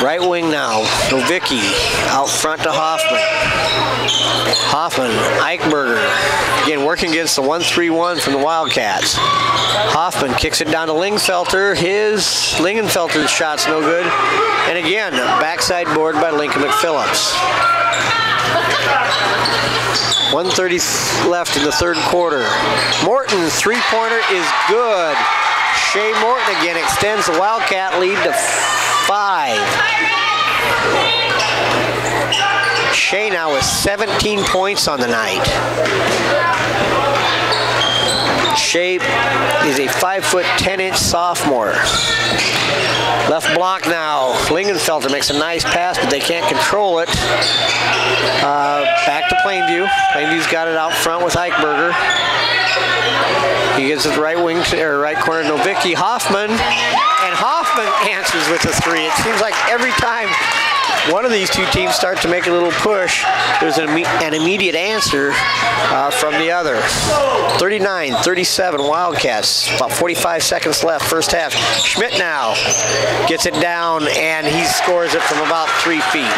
Right wing now, Novicki out front to Hoffman. Eichberger, again working against the 1-3-1 from the Wildcats. Hoffman kicks it down to Lingenfelter. Lingenfelter's shot's no good. And again, backside board by Lincoln McPhillips. 1:30 left in the third quarter. Morton's three-pointer is good. Shea Morton again extends the Wildcat lead to 5. Shea now with 17 points on the night. Shea is a 5'10" sophomore. Left block now. Lingenfelter makes a nice pass, but they can't control it. Back to Plainview. Plainview's got it out front with Eichberger. He gets it right wing or right corner to Novicki. Hoffman, and Hoffman answers with a 3. It seems like every time one of these two teams start to make a little push, there's an immediate answer from the other. 39-37 Wildcats. About 45 seconds left, first half. Schmidt now gets it down, and he scores it from about 3 feet.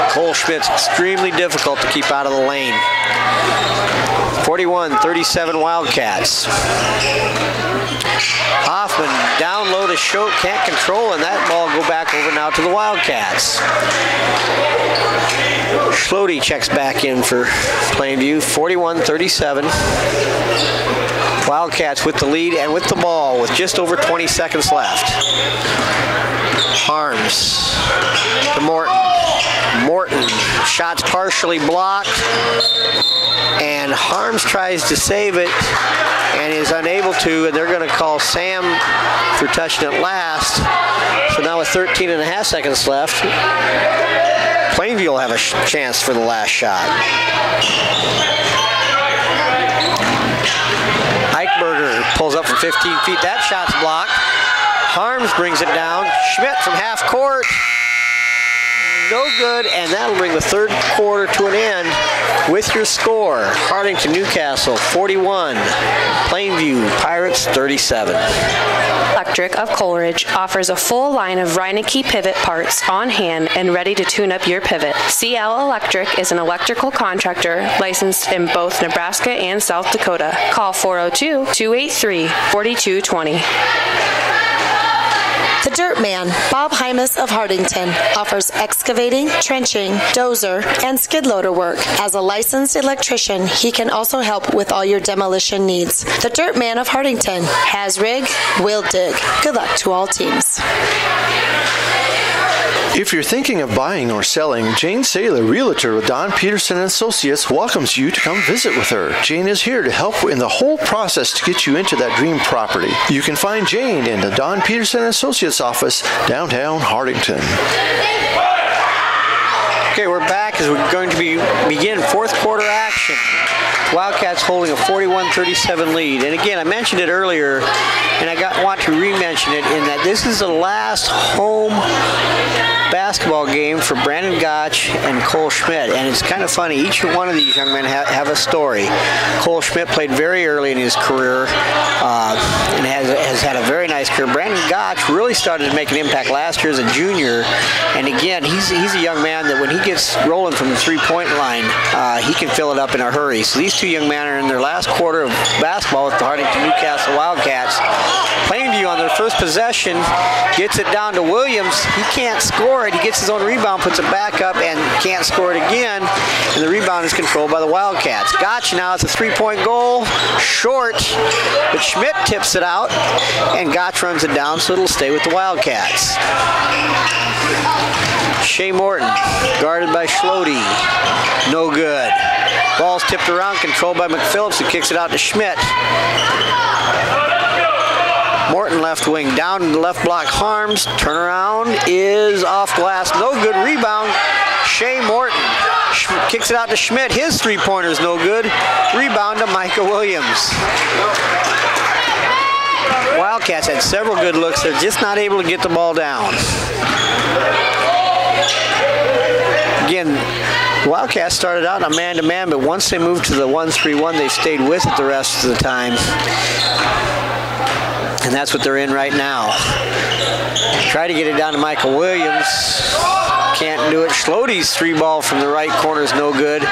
Cole Schmidt's extremely difficult to keep out of the lane. 41-37 Wildcats. Hoffman down low to Schote, can't control, and that ball go back over now to the Wildcats. Schlote checks back in for Plainview. 41-37. Wildcats with the lead and with the ball with just over 20 seconds left. Harms to Morton. Morton, shots partially blocked, and Harms tries to save it and is unable to, and they're going to call Sam for touching it last. So now with 13.5 seconds left, Plainview will have a chance for the last shot. Eichberger pulls up from 15 feet. That shot's blocked. Harms brings it down. Schmidt from half court. No good, and that'll bring the third quarter to an end with your score. Hartington-Newcastle 41, Plainview Pirates 37. Electric of Coleridge offers a full line of Reineke pivot parts on hand and ready to tune up your pivot. CL Electric is an electrical contractor licensed in both Nebraska and South Dakota. Call 402-283-4220. The Dirt Man, Bob Hymas of Hartington, offers excavating, trenching, dozer, and skid loader work. As a licensed electrician, he can also help with all your demolition needs. The Dirt Man of Hartington has rig, will dig. Good luck to all teams. If you're thinking of buying or selling, Jane Saylor, Realtor with Don Peterson & Associates, welcomes you to come visit with her. Jane is here to help in the whole process to get you into that dream property. You can find Jane in the Don Peterson & Associates office, downtown Hartington. Okay, we're back as we're going to begin fourth quarter action. Wildcats holding a 41-37 lead. And again, I mentioned it earlier, and I want to re-mention it in that this is the last home basketball game for Brandon Gotch and Cole Schmidt. And it's kind of funny, each one of these young men have a story. Cole Schmidt played very early in his career and has had a very nice career. Brandon Gotch really started to make an impact last year as a junior. And again, he's a young man that when he gets rolling from the three-point line, he can fill it up in a hurry. So these These two young men are in their last quarter of basketball with the Hartington-Newcastle Wildcats. Plainview on their first possession gets it down to Williams. He can't score it. He gets his own rebound, puts it back up, and can't score it again. And the rebound is controlled by the Wildcats. Gotcha now. It's a three-point goal. Short, but Schmidt tips it out, and Gotch runs it down, so it'll stay with the Wildcats. Shea Morton, guarded by Schlody. No good. Ball's tipped around, controlled by McPhillips, who kicks it out to Schmidt. Morton left wing, down in the left block. Harms, turnaround is off glass. No good. Rebound, Shea Morton. Kicks it out to Schmidt. His three-pointer is no good. Rebound to Micah Williams. Wildcats had several good looks. They're just not able to get the ball down. Again, Wildcats started out in a man-to-man, but once they moved to the 1-3-1, they stayed with it the rest of the time. And that's what they're in right now. Try to get it down to Michael Williams. Can't do it. Schlody's three ball from the right corner is no good.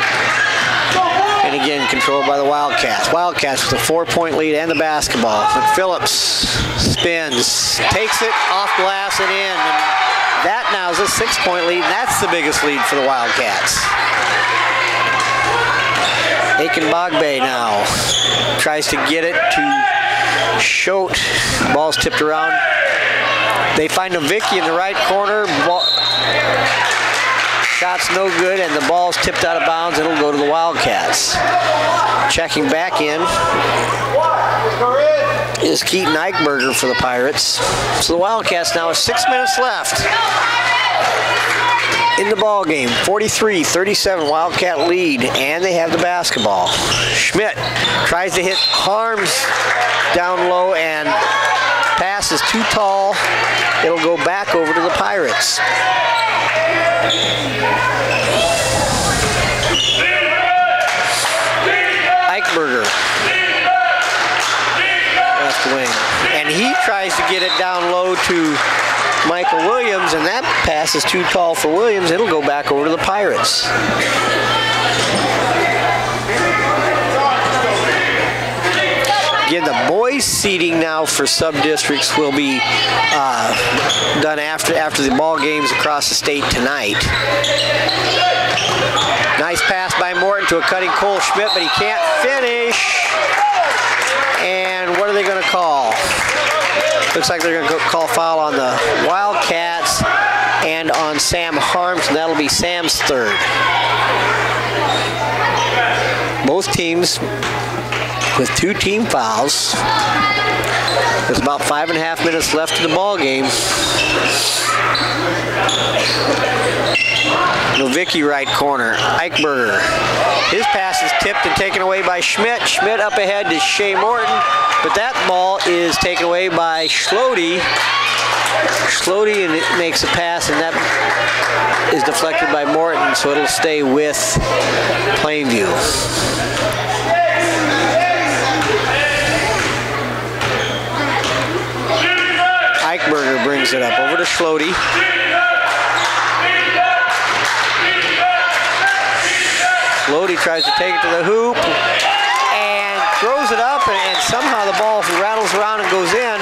And again, controlled by the Wildcats. Wildcats with a 4-point lead and the basketball. McPhillips spins, takes it off glass and in. And that now is a 6-point lead, and that's the biggest lead for the Wildcats. Aiken Bogbay now tries to get it to Schote. Ball's tipped around. They find Novicki in the right corner. Shot's no good, and the ball's tipped out of bounds. It'll go to the Wildcats. Checking back in is Keaton Eichberger for the Pirates. So the Wildcats now with 6 minutes left in the ball game. 43-37 Wildcat lead, and they have the basketball. Schmidt tries to hit Harms down low, and pass is too tall. It'll go back over to the Pirates. Eichberger, left wing, and he tries to get it down low to Michael Williams, and that pass is too tall for Williams. It'll go back over to the Pirates. Again, the boys seeding now for sub-districts will be done after the ball games across the state tonight. Nice pass by Morton to a cutting Cole Schmidt, but he can't finish. And what are they going to call? Looks like they're going to call foul on the Wildcats and on Sam Harms, and that'll be Sam's third. Both teams with 2 team fouls. There's about 5.5 minutes left in the ball game. Novicki right corner. Eichberger. His pass is tipped and taken away by Schmidt. Schmidt up ahead to Shea Morton, but that ball is taken away by Schlody. Schlody makes a pass, and that is deflected by Morton, so it'll stay with Plainview. Eichberger brings it up over to Schlody. Schlody tries to take it to the hoop and throws it up, and somehow the ball rattles around and goes in,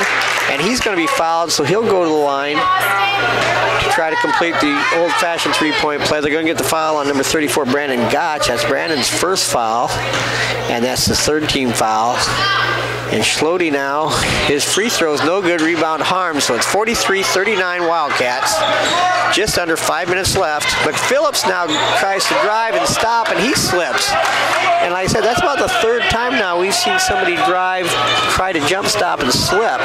and he's going to be fouled, so he'll go to the line to try to complete the old-fashioned three-point play. They're going to get the foul on number 34, Brandon Gotch. That's Brandon's first foul, and that's the third team foul. And Schlody now, his free throw is no good, rebound Harms, so it's 43-39 Wildcats. Just under 5 minutes left, but Phillips now tries to drive and stop, and he slips. And like I said, that's about the third time now we've seen somebody drive, try to jump stop and slip.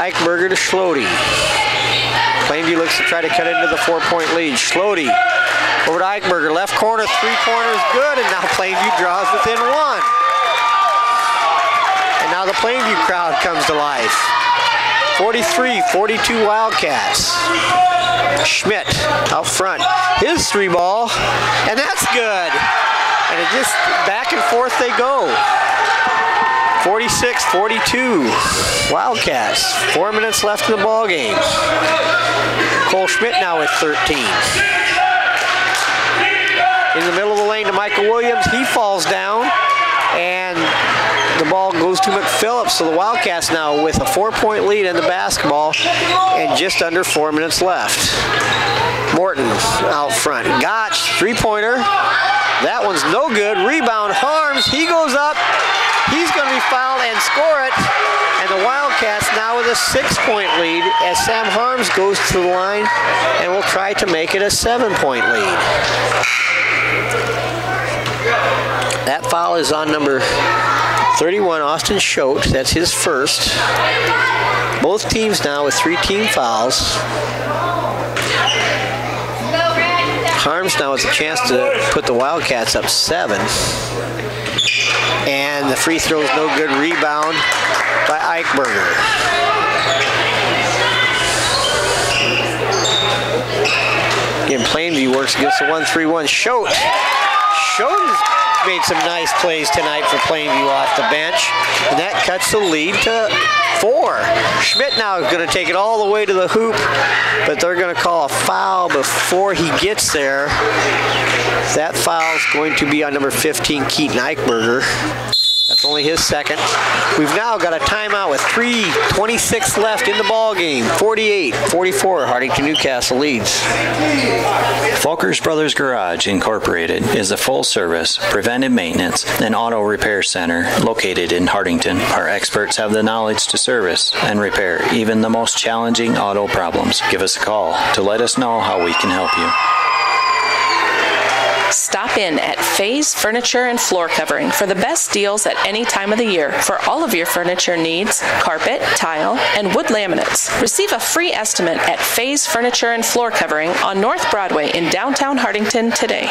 Eichberger to Schlody. Plainview looks to try to cut into the 4-point lead. Schlody over to Eichberger, left corner, three-pointer is good, and now Plainview draws within 1. And now the Plainview crowd comes to life. 43-42 Wildcats. Schmidt out front, his three ball, and that's good. And it just back and forth they go. 46-42 Wildcats. 4 minutes left in the ball game. Cole Schmidt now with 13. in the middle of the lane to Michael Williams. He falls down, and the ball goes to McPhillips. So the Wildcats now with a 4-point lead in the basketball and just under 4 minutes left. Morton out front. Gotch, three-pointer. That one's no good. Rebound, Harms. He goes up. He's going to be fouled and score it. And the Wildcats now with a 6-point lead as Sam Harms goes to the line and will try to make it a 7-point lead. That foul is on number 31, Austin Schote. That's his first. Both teams now with 3 team fouls. Harms now has a chance to put the Wildcats up 7. And the free throw is no good. Rebound by Eichberger. Again, Plainview works against the 1-3-1. Schote has made some nice plays tonight for Plainview off the bench, and that cuts the lead to 4. Schmidt now is going to take it all the way to the hoop, but they're going to call a foul before he gets there. That foul is going to be on number 15, Keaton Eichberger. That's only his second. We've now got a timeout with 3:26 left in the ball game. 48-44, Hartington-Newcastle leads. Folkers Brothers Garage Incorporated is a full-service, preventive maintenance, and auto repair center located in Hartington. Our experts have the knowledge to service and repair even the most challenging auto problems. Give us a call to let us know how we can help you. Stop in at Faye's Furniture and Floor Covering for the best deals at any time of the year for all of your furniture needs, carpet, tile, and wood laminates. Receive a free estimate at Faye's Furniture and Floor Covering on North Broadway in downtown Hartington today.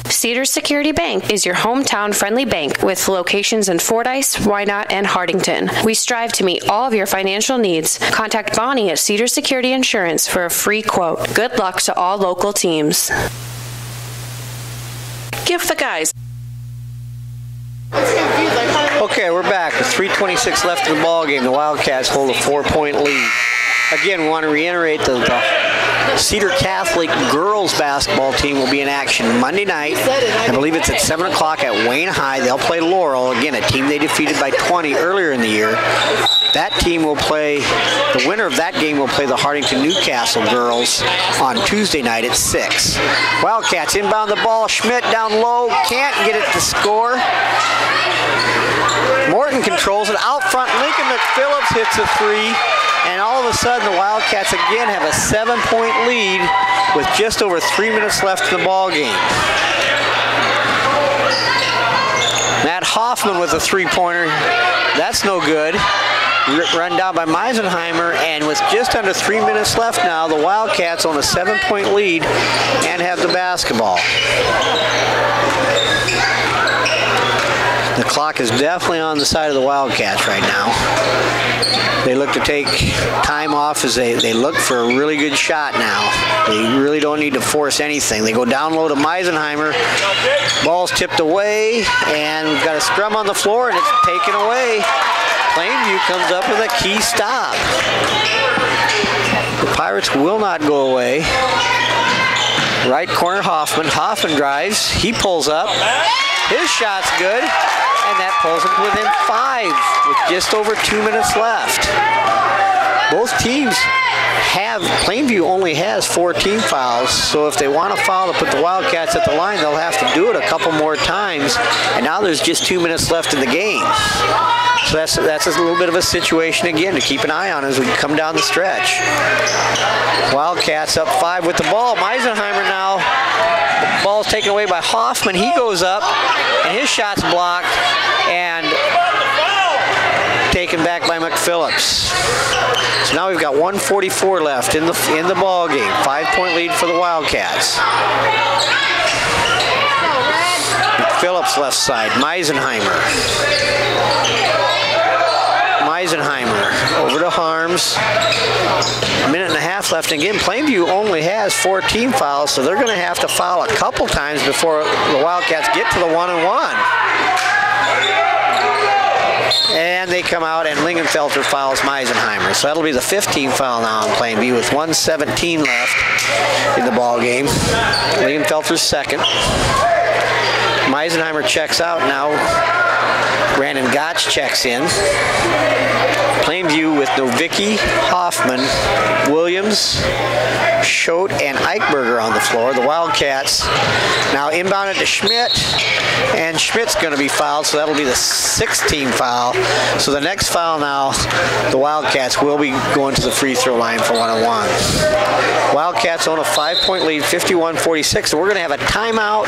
Cedar Security Bank is your hometown friendly bank with locations in Fordyce, Wynot, and Hartington. We strive to meet all of your financial needs. Contact Bonnie at Cedar Security Insurance for a free quote. Good luck to all local teams. Give the guys. Okay, we're back with 3:26 left in the ball game. The Wildcats hold a 4-point lead. Again, we want to reiterate the Cedar Catholic girls basketball team will be in action Monday night. I believe it's at 7 o'clock at Wayne High. They'll play Laurel, again, a team they defeated by 20 earlier in the year. That team will play, the winner of that game will play the Hartington-Newcastle girls on Tuesday night at 6. Wildcats inbound the ball. Schmidt down low, can't get it to score. Morton controls it. Out front, Lincoln McPhillips hits a 3. And all of a sudden, the Wildcats again have a 7-point lead with just over 3 minutes left in the ball game. Matt Hoffman with a 3-pointer. That's no good. Run down by Meisenheimer, and with just under 3 minutes left now, the Wildcats own a 7-point lead and have the basketball. The clock is definitely on the side of the Wildcats right now. They look to take time off as they look for a really good shot now. They really don't need to force anything. They go down low to Meisenheimer. Ball's tipped away, and we've got a scrum on the floor, and it's taken away. Plainview comes up with a key stop. The Pirates will not go away. Right corner, Hoffman. Hoffman drives. He pulls up. His shot's good, and that pulls him to within 5 with just over 2 minutes left. Both teams have, Plainview only has 4 team fouls, so if they want to foul to put the Wildcats at the line, they'll have to do it a couple more times, and now there's just 2 minutes left in the game. So that's a little bit of a situation, again, to keep an eye on as we come down the stretch. Wildcats up 5 with the ball. Meisenheimer now. The ball's taken away by Hoffman. He goes up, and his shot's blocked, and taken back by McPhillips. So now we've got 1:44 left in the ball game. 5-point lead for the Wildcats. McPhillips left side. Meisenheimer over to Harms. A minute and a half left. Again, Plainview only has 4 team fouls, so they're going to have to foul a couple times before the Wildcats get to the 1-and-1. And they come out, and Lingenfelter fouls Meisenheimer. So that'll be the 15th foul now on Plainview with 1:17 left in the ball game. Lingenfelter's second. Meisenheimer checks out now. Brandon Gotch checks in. Plainview with Novicki, Hoffman, Williams, Schote, and Eichberger on the floor. The Wildcats now inbounded to Schmidt, and Schmidt's going to be fouled, so that'll be the 16th foul. So the next foul now, the Wildcats will be going to the free throw line for 1-on-1. Wildcats own a 5-point lead, 51-46, and we're going to have a timeout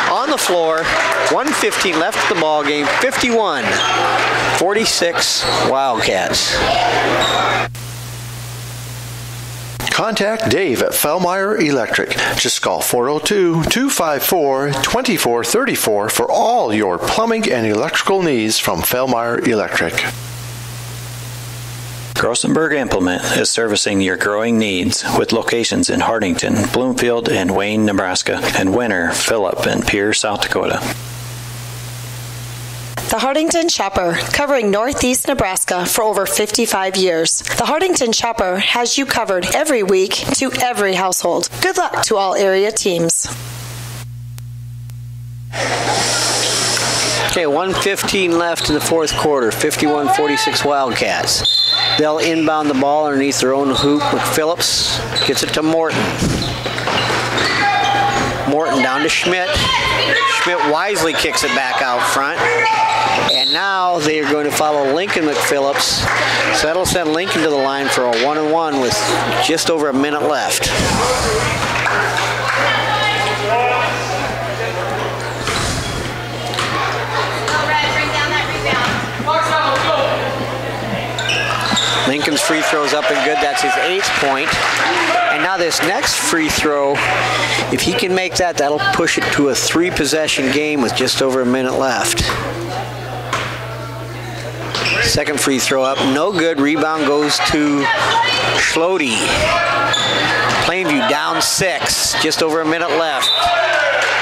on the floor. 1:15 left of the ball game, 51-46 Wildcats. Contact Dave at Fellmeyer Electric. Just call 402-254-2434 for all your plumbing and electrical needs from Fellmeyer Electric. Grossenberg Implement is servicing your growing needs with locations in Hartington, Bloomfield, and Wayne, Nebraska, and Winter, Phillip, and Pierre, South Dakota. The Hartington Shopper, covering Northeast Nebraska for over 55 years. The Hartington Shopper has you covered every week to every household. Good luck to all area teams. Okay, 1:15 left in the fourth quarter, 51-46 Wildcats. They'll inbound the ball underneath their own hoop. McPhillips gets it to Morton. Morton down to Schmidt. Schmidt wisely kicks it back out front. And now they are going to follow Lincoln McPhillips. So that'll send Lincoln to the line for a 1-on-1 with just over a minute left. Lincoln's free throw's up and good. That's his 8th point. And now this next free throw, if he can make that, that'll push it to a 3-possession game with just over a minute left. Second free throw up, no good. Rebound goes to Schlote. Plainview down 6, just over a minute left.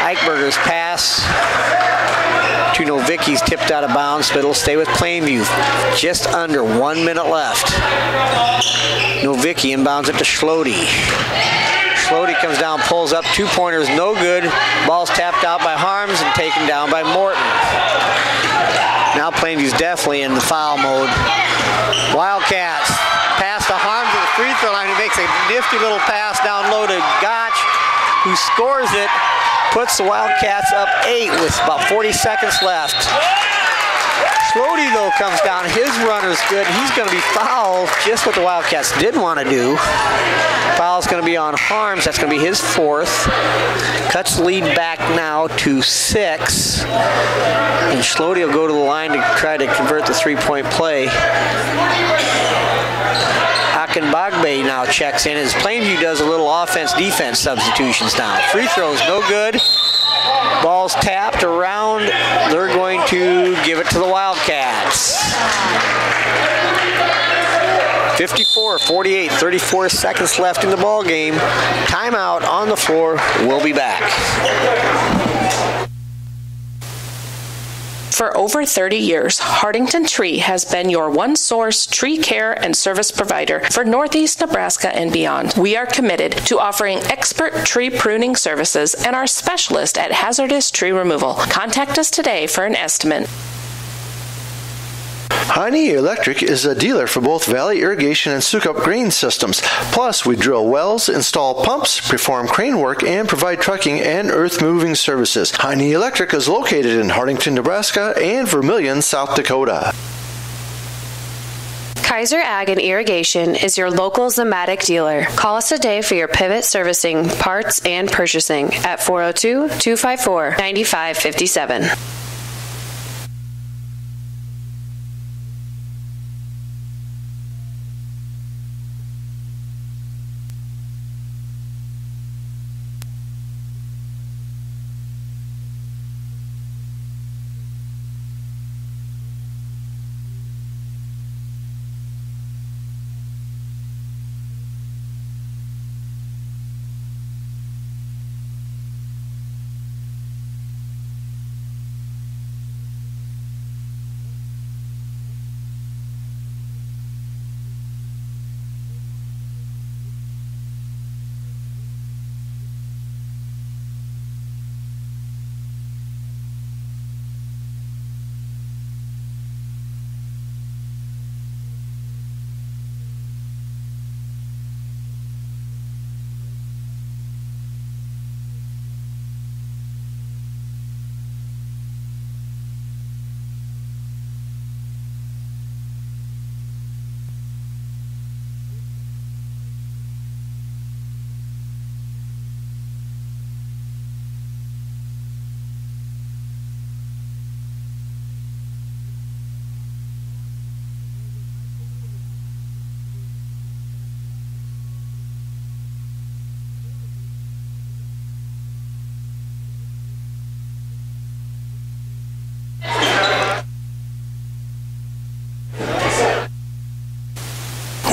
Eichberger's pass to Novicki's tipped out of bounds, but it'll stay with Plainview. Just under 1 minute left. Novicki inbounds it to Schlote. Schlote comes down, pulls up, 2-pointers, no good. Ball's tapped out by Harms and taken down by Morton. Now Plainview's definitely in the foul mode. Wildcats pass to Harms at the free throw line, who makes a nifty little pass down low to Gotch, who scores it. Puts the Wildcats up 8 with about 40 seconds left. Schlote, though, comes down. His runner's good. He's going to be fouled, just what the Wildcats did want to do. Foul's going to be on Harms. That's going to be his 4th. Cuts the lead back now to 6. And Schlote will go to the line to try to convert the 3-point play. Akinbagbe now checks in as Plainview does a little offense-defense substitutions now. Free throws, no good. Ball's tapped around. They're going to give it to the Wildcats. 54-48, 34 seconds left in the ball game. Timeout on the floor. We'll be back. For over 30 years, Hartington Tree has been your one-source tree care and service provider for Northeast Nebraska and beyond. We are committed to offering expert tree pruning services and are specialists at hazardous tree removal. Contact us today for an estimate. Heine Electric is a dealer for both Valley Irrigation and Sukup grain systems. Plus, we drill wells, install pumps, perform crane work, and provide trucking and earth-moving services. Heine Electric is located in Hartington, Nebraska and Vermilion, South Dakota. Kaiser Ag and Irrigation is your local Zematic dealer. Call us today for your pivot servicing, parts, and purchasing at 402-254-9557.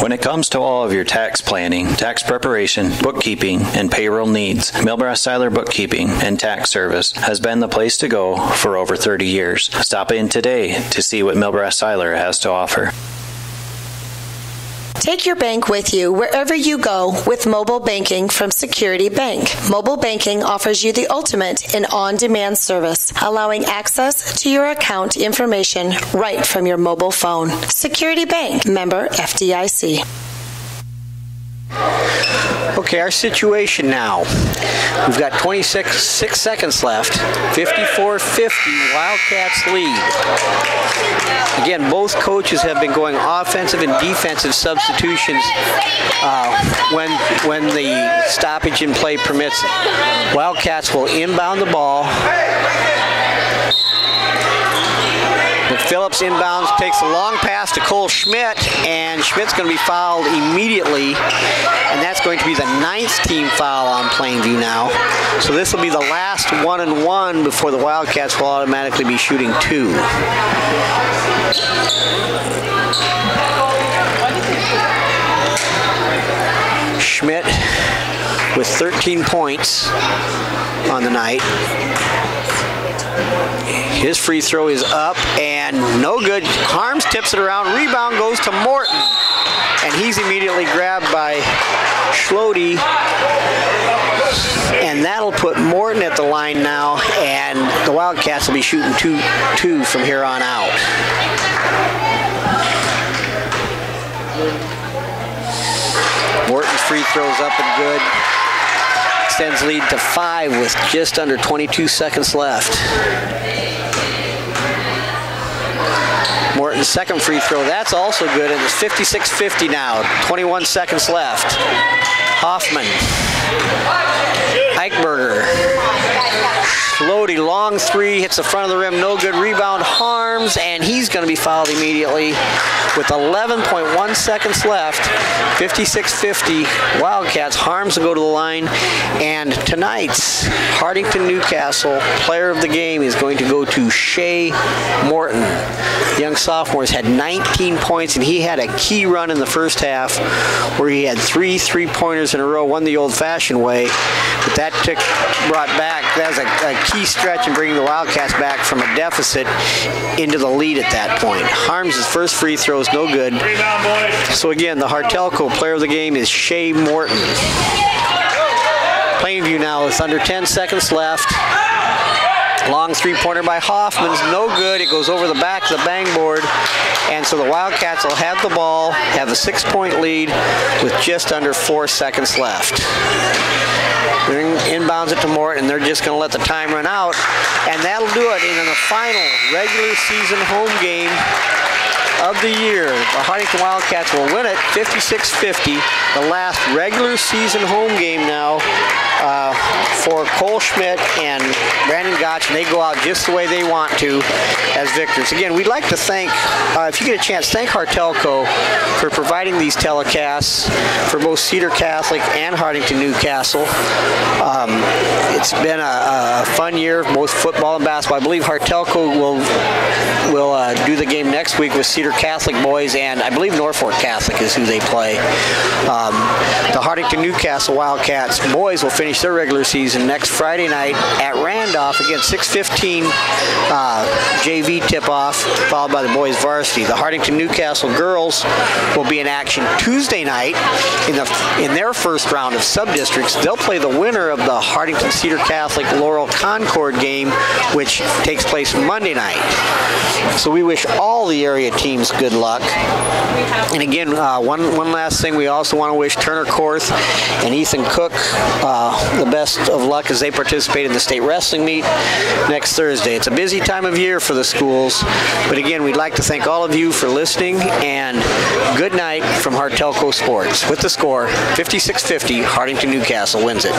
When it comes to all of your tax planning, tax preparation, bookkeeping, and payroll needs, Milbrass-Seiler Bookkeeping and Tax Service has been the place to go for over 30 years. Stop in today to see what Milbrass-Seiler has to offer. Take your bank with you wherever you go with mobile banking from Security Bank. Mobile banking offers you the ultimate in on-demand service, allowing access to your account information right from your mobile phone. Security Bank, member FDIC. Okay, our situation now. We've got 26 seconds left. 54-50, Wildcats lead. Again, both coaches have been going offensive and defensive substitutions when the stoppage in play permits it. Wildcats will inbound the ball. Phillips inbounds, takes a long pass to Cole Schmidt, and Schmidt's going to be fouled immediately, and that's going to be the 9th team foul on Plainview now. So this will be the last 1-and-1 before the Wildcats will automatically be shooting 2. Schmidt with 13 points on the night. His free throw is up and no good. Harms tips it around. Rebound goes to Morton. And he's immediately grabbed by Schlode. And that'll put Morton at the line now. And the Wildcats will be shooting 2 from here on out. Morton's free throw's up and good. Extends lead to 5 with just under 22 seconds left. Morton's second free throw, that's also good, and it's 56-50 now, 21 seconds left. Hoffman, Eichberger, Schlode, long three, hits the front of the rim, no good. Rebound, Harms, and he's going to be fouled immediately with 11.1 seconds left. 56-50, Wildcats. Harms will go to the line, and tonight's Hartington-Newcastle player of the game is going to go to Shea Morton. The young sophomore has had 19 points, and he had a key run in the first half where he had 3 3-pointers in a row, won the old-fashioned way, but that brought back, that was a key stretch in bringing the Wildcats back from a deficit into the lead at that point. Harms' first free throw is no good. So again, the Hartelco player of the game is Shea Morton. Plainview now with under 10 seconds left. Long three-pointer by Hoffman's no good. It goes over the back of the bang board. And so the Wildcats will have the ball, have a 6-point lead with just under 4 seconds left. They're inbounds it to Morton, and they're just going to let the time run out. And that'll do it in the final regular season home game of the year. The Hartington Wildcats will win it 56-50. The last regular season home game now for Cole Schmidt and Brandon Gotch, and they go out just the way they want to as victors. Again, we'd like to thank, if you get a chance, thank Hartelco for providing these telecasts for both Cedar Catholic and Hartington-Newcastle. It's been a fun year, both football and basketball. I believe Hartelco will do the game next week with Cedar Catholic boys, and I believe Norfolk Catholic is who they play. The Hartington-Newcastle Wildcats boys will finish their regular season next Friday night at Randolph. Again, 6:15 JV tip-off, followed by the boys varsity. The Hartington-Newcastle girls will be in action Tuesday night in their first round of sub-districts. They'll play the winner of the Hartington-Cedar Catholic Laurel Concord game, which takes place Monday night. So we wish all the area teams good luck. And again, one last thing, we also want to wish Turner Korth and Ethan Cook the best of luck as they participate in the state wrestling meet next Thursday. It's a busy time of year for the schools, but again, we'd like to thank all of you for listening, and good night from Hartelco Sports. With the score, 56-50, Hartington-Newcastle wins it.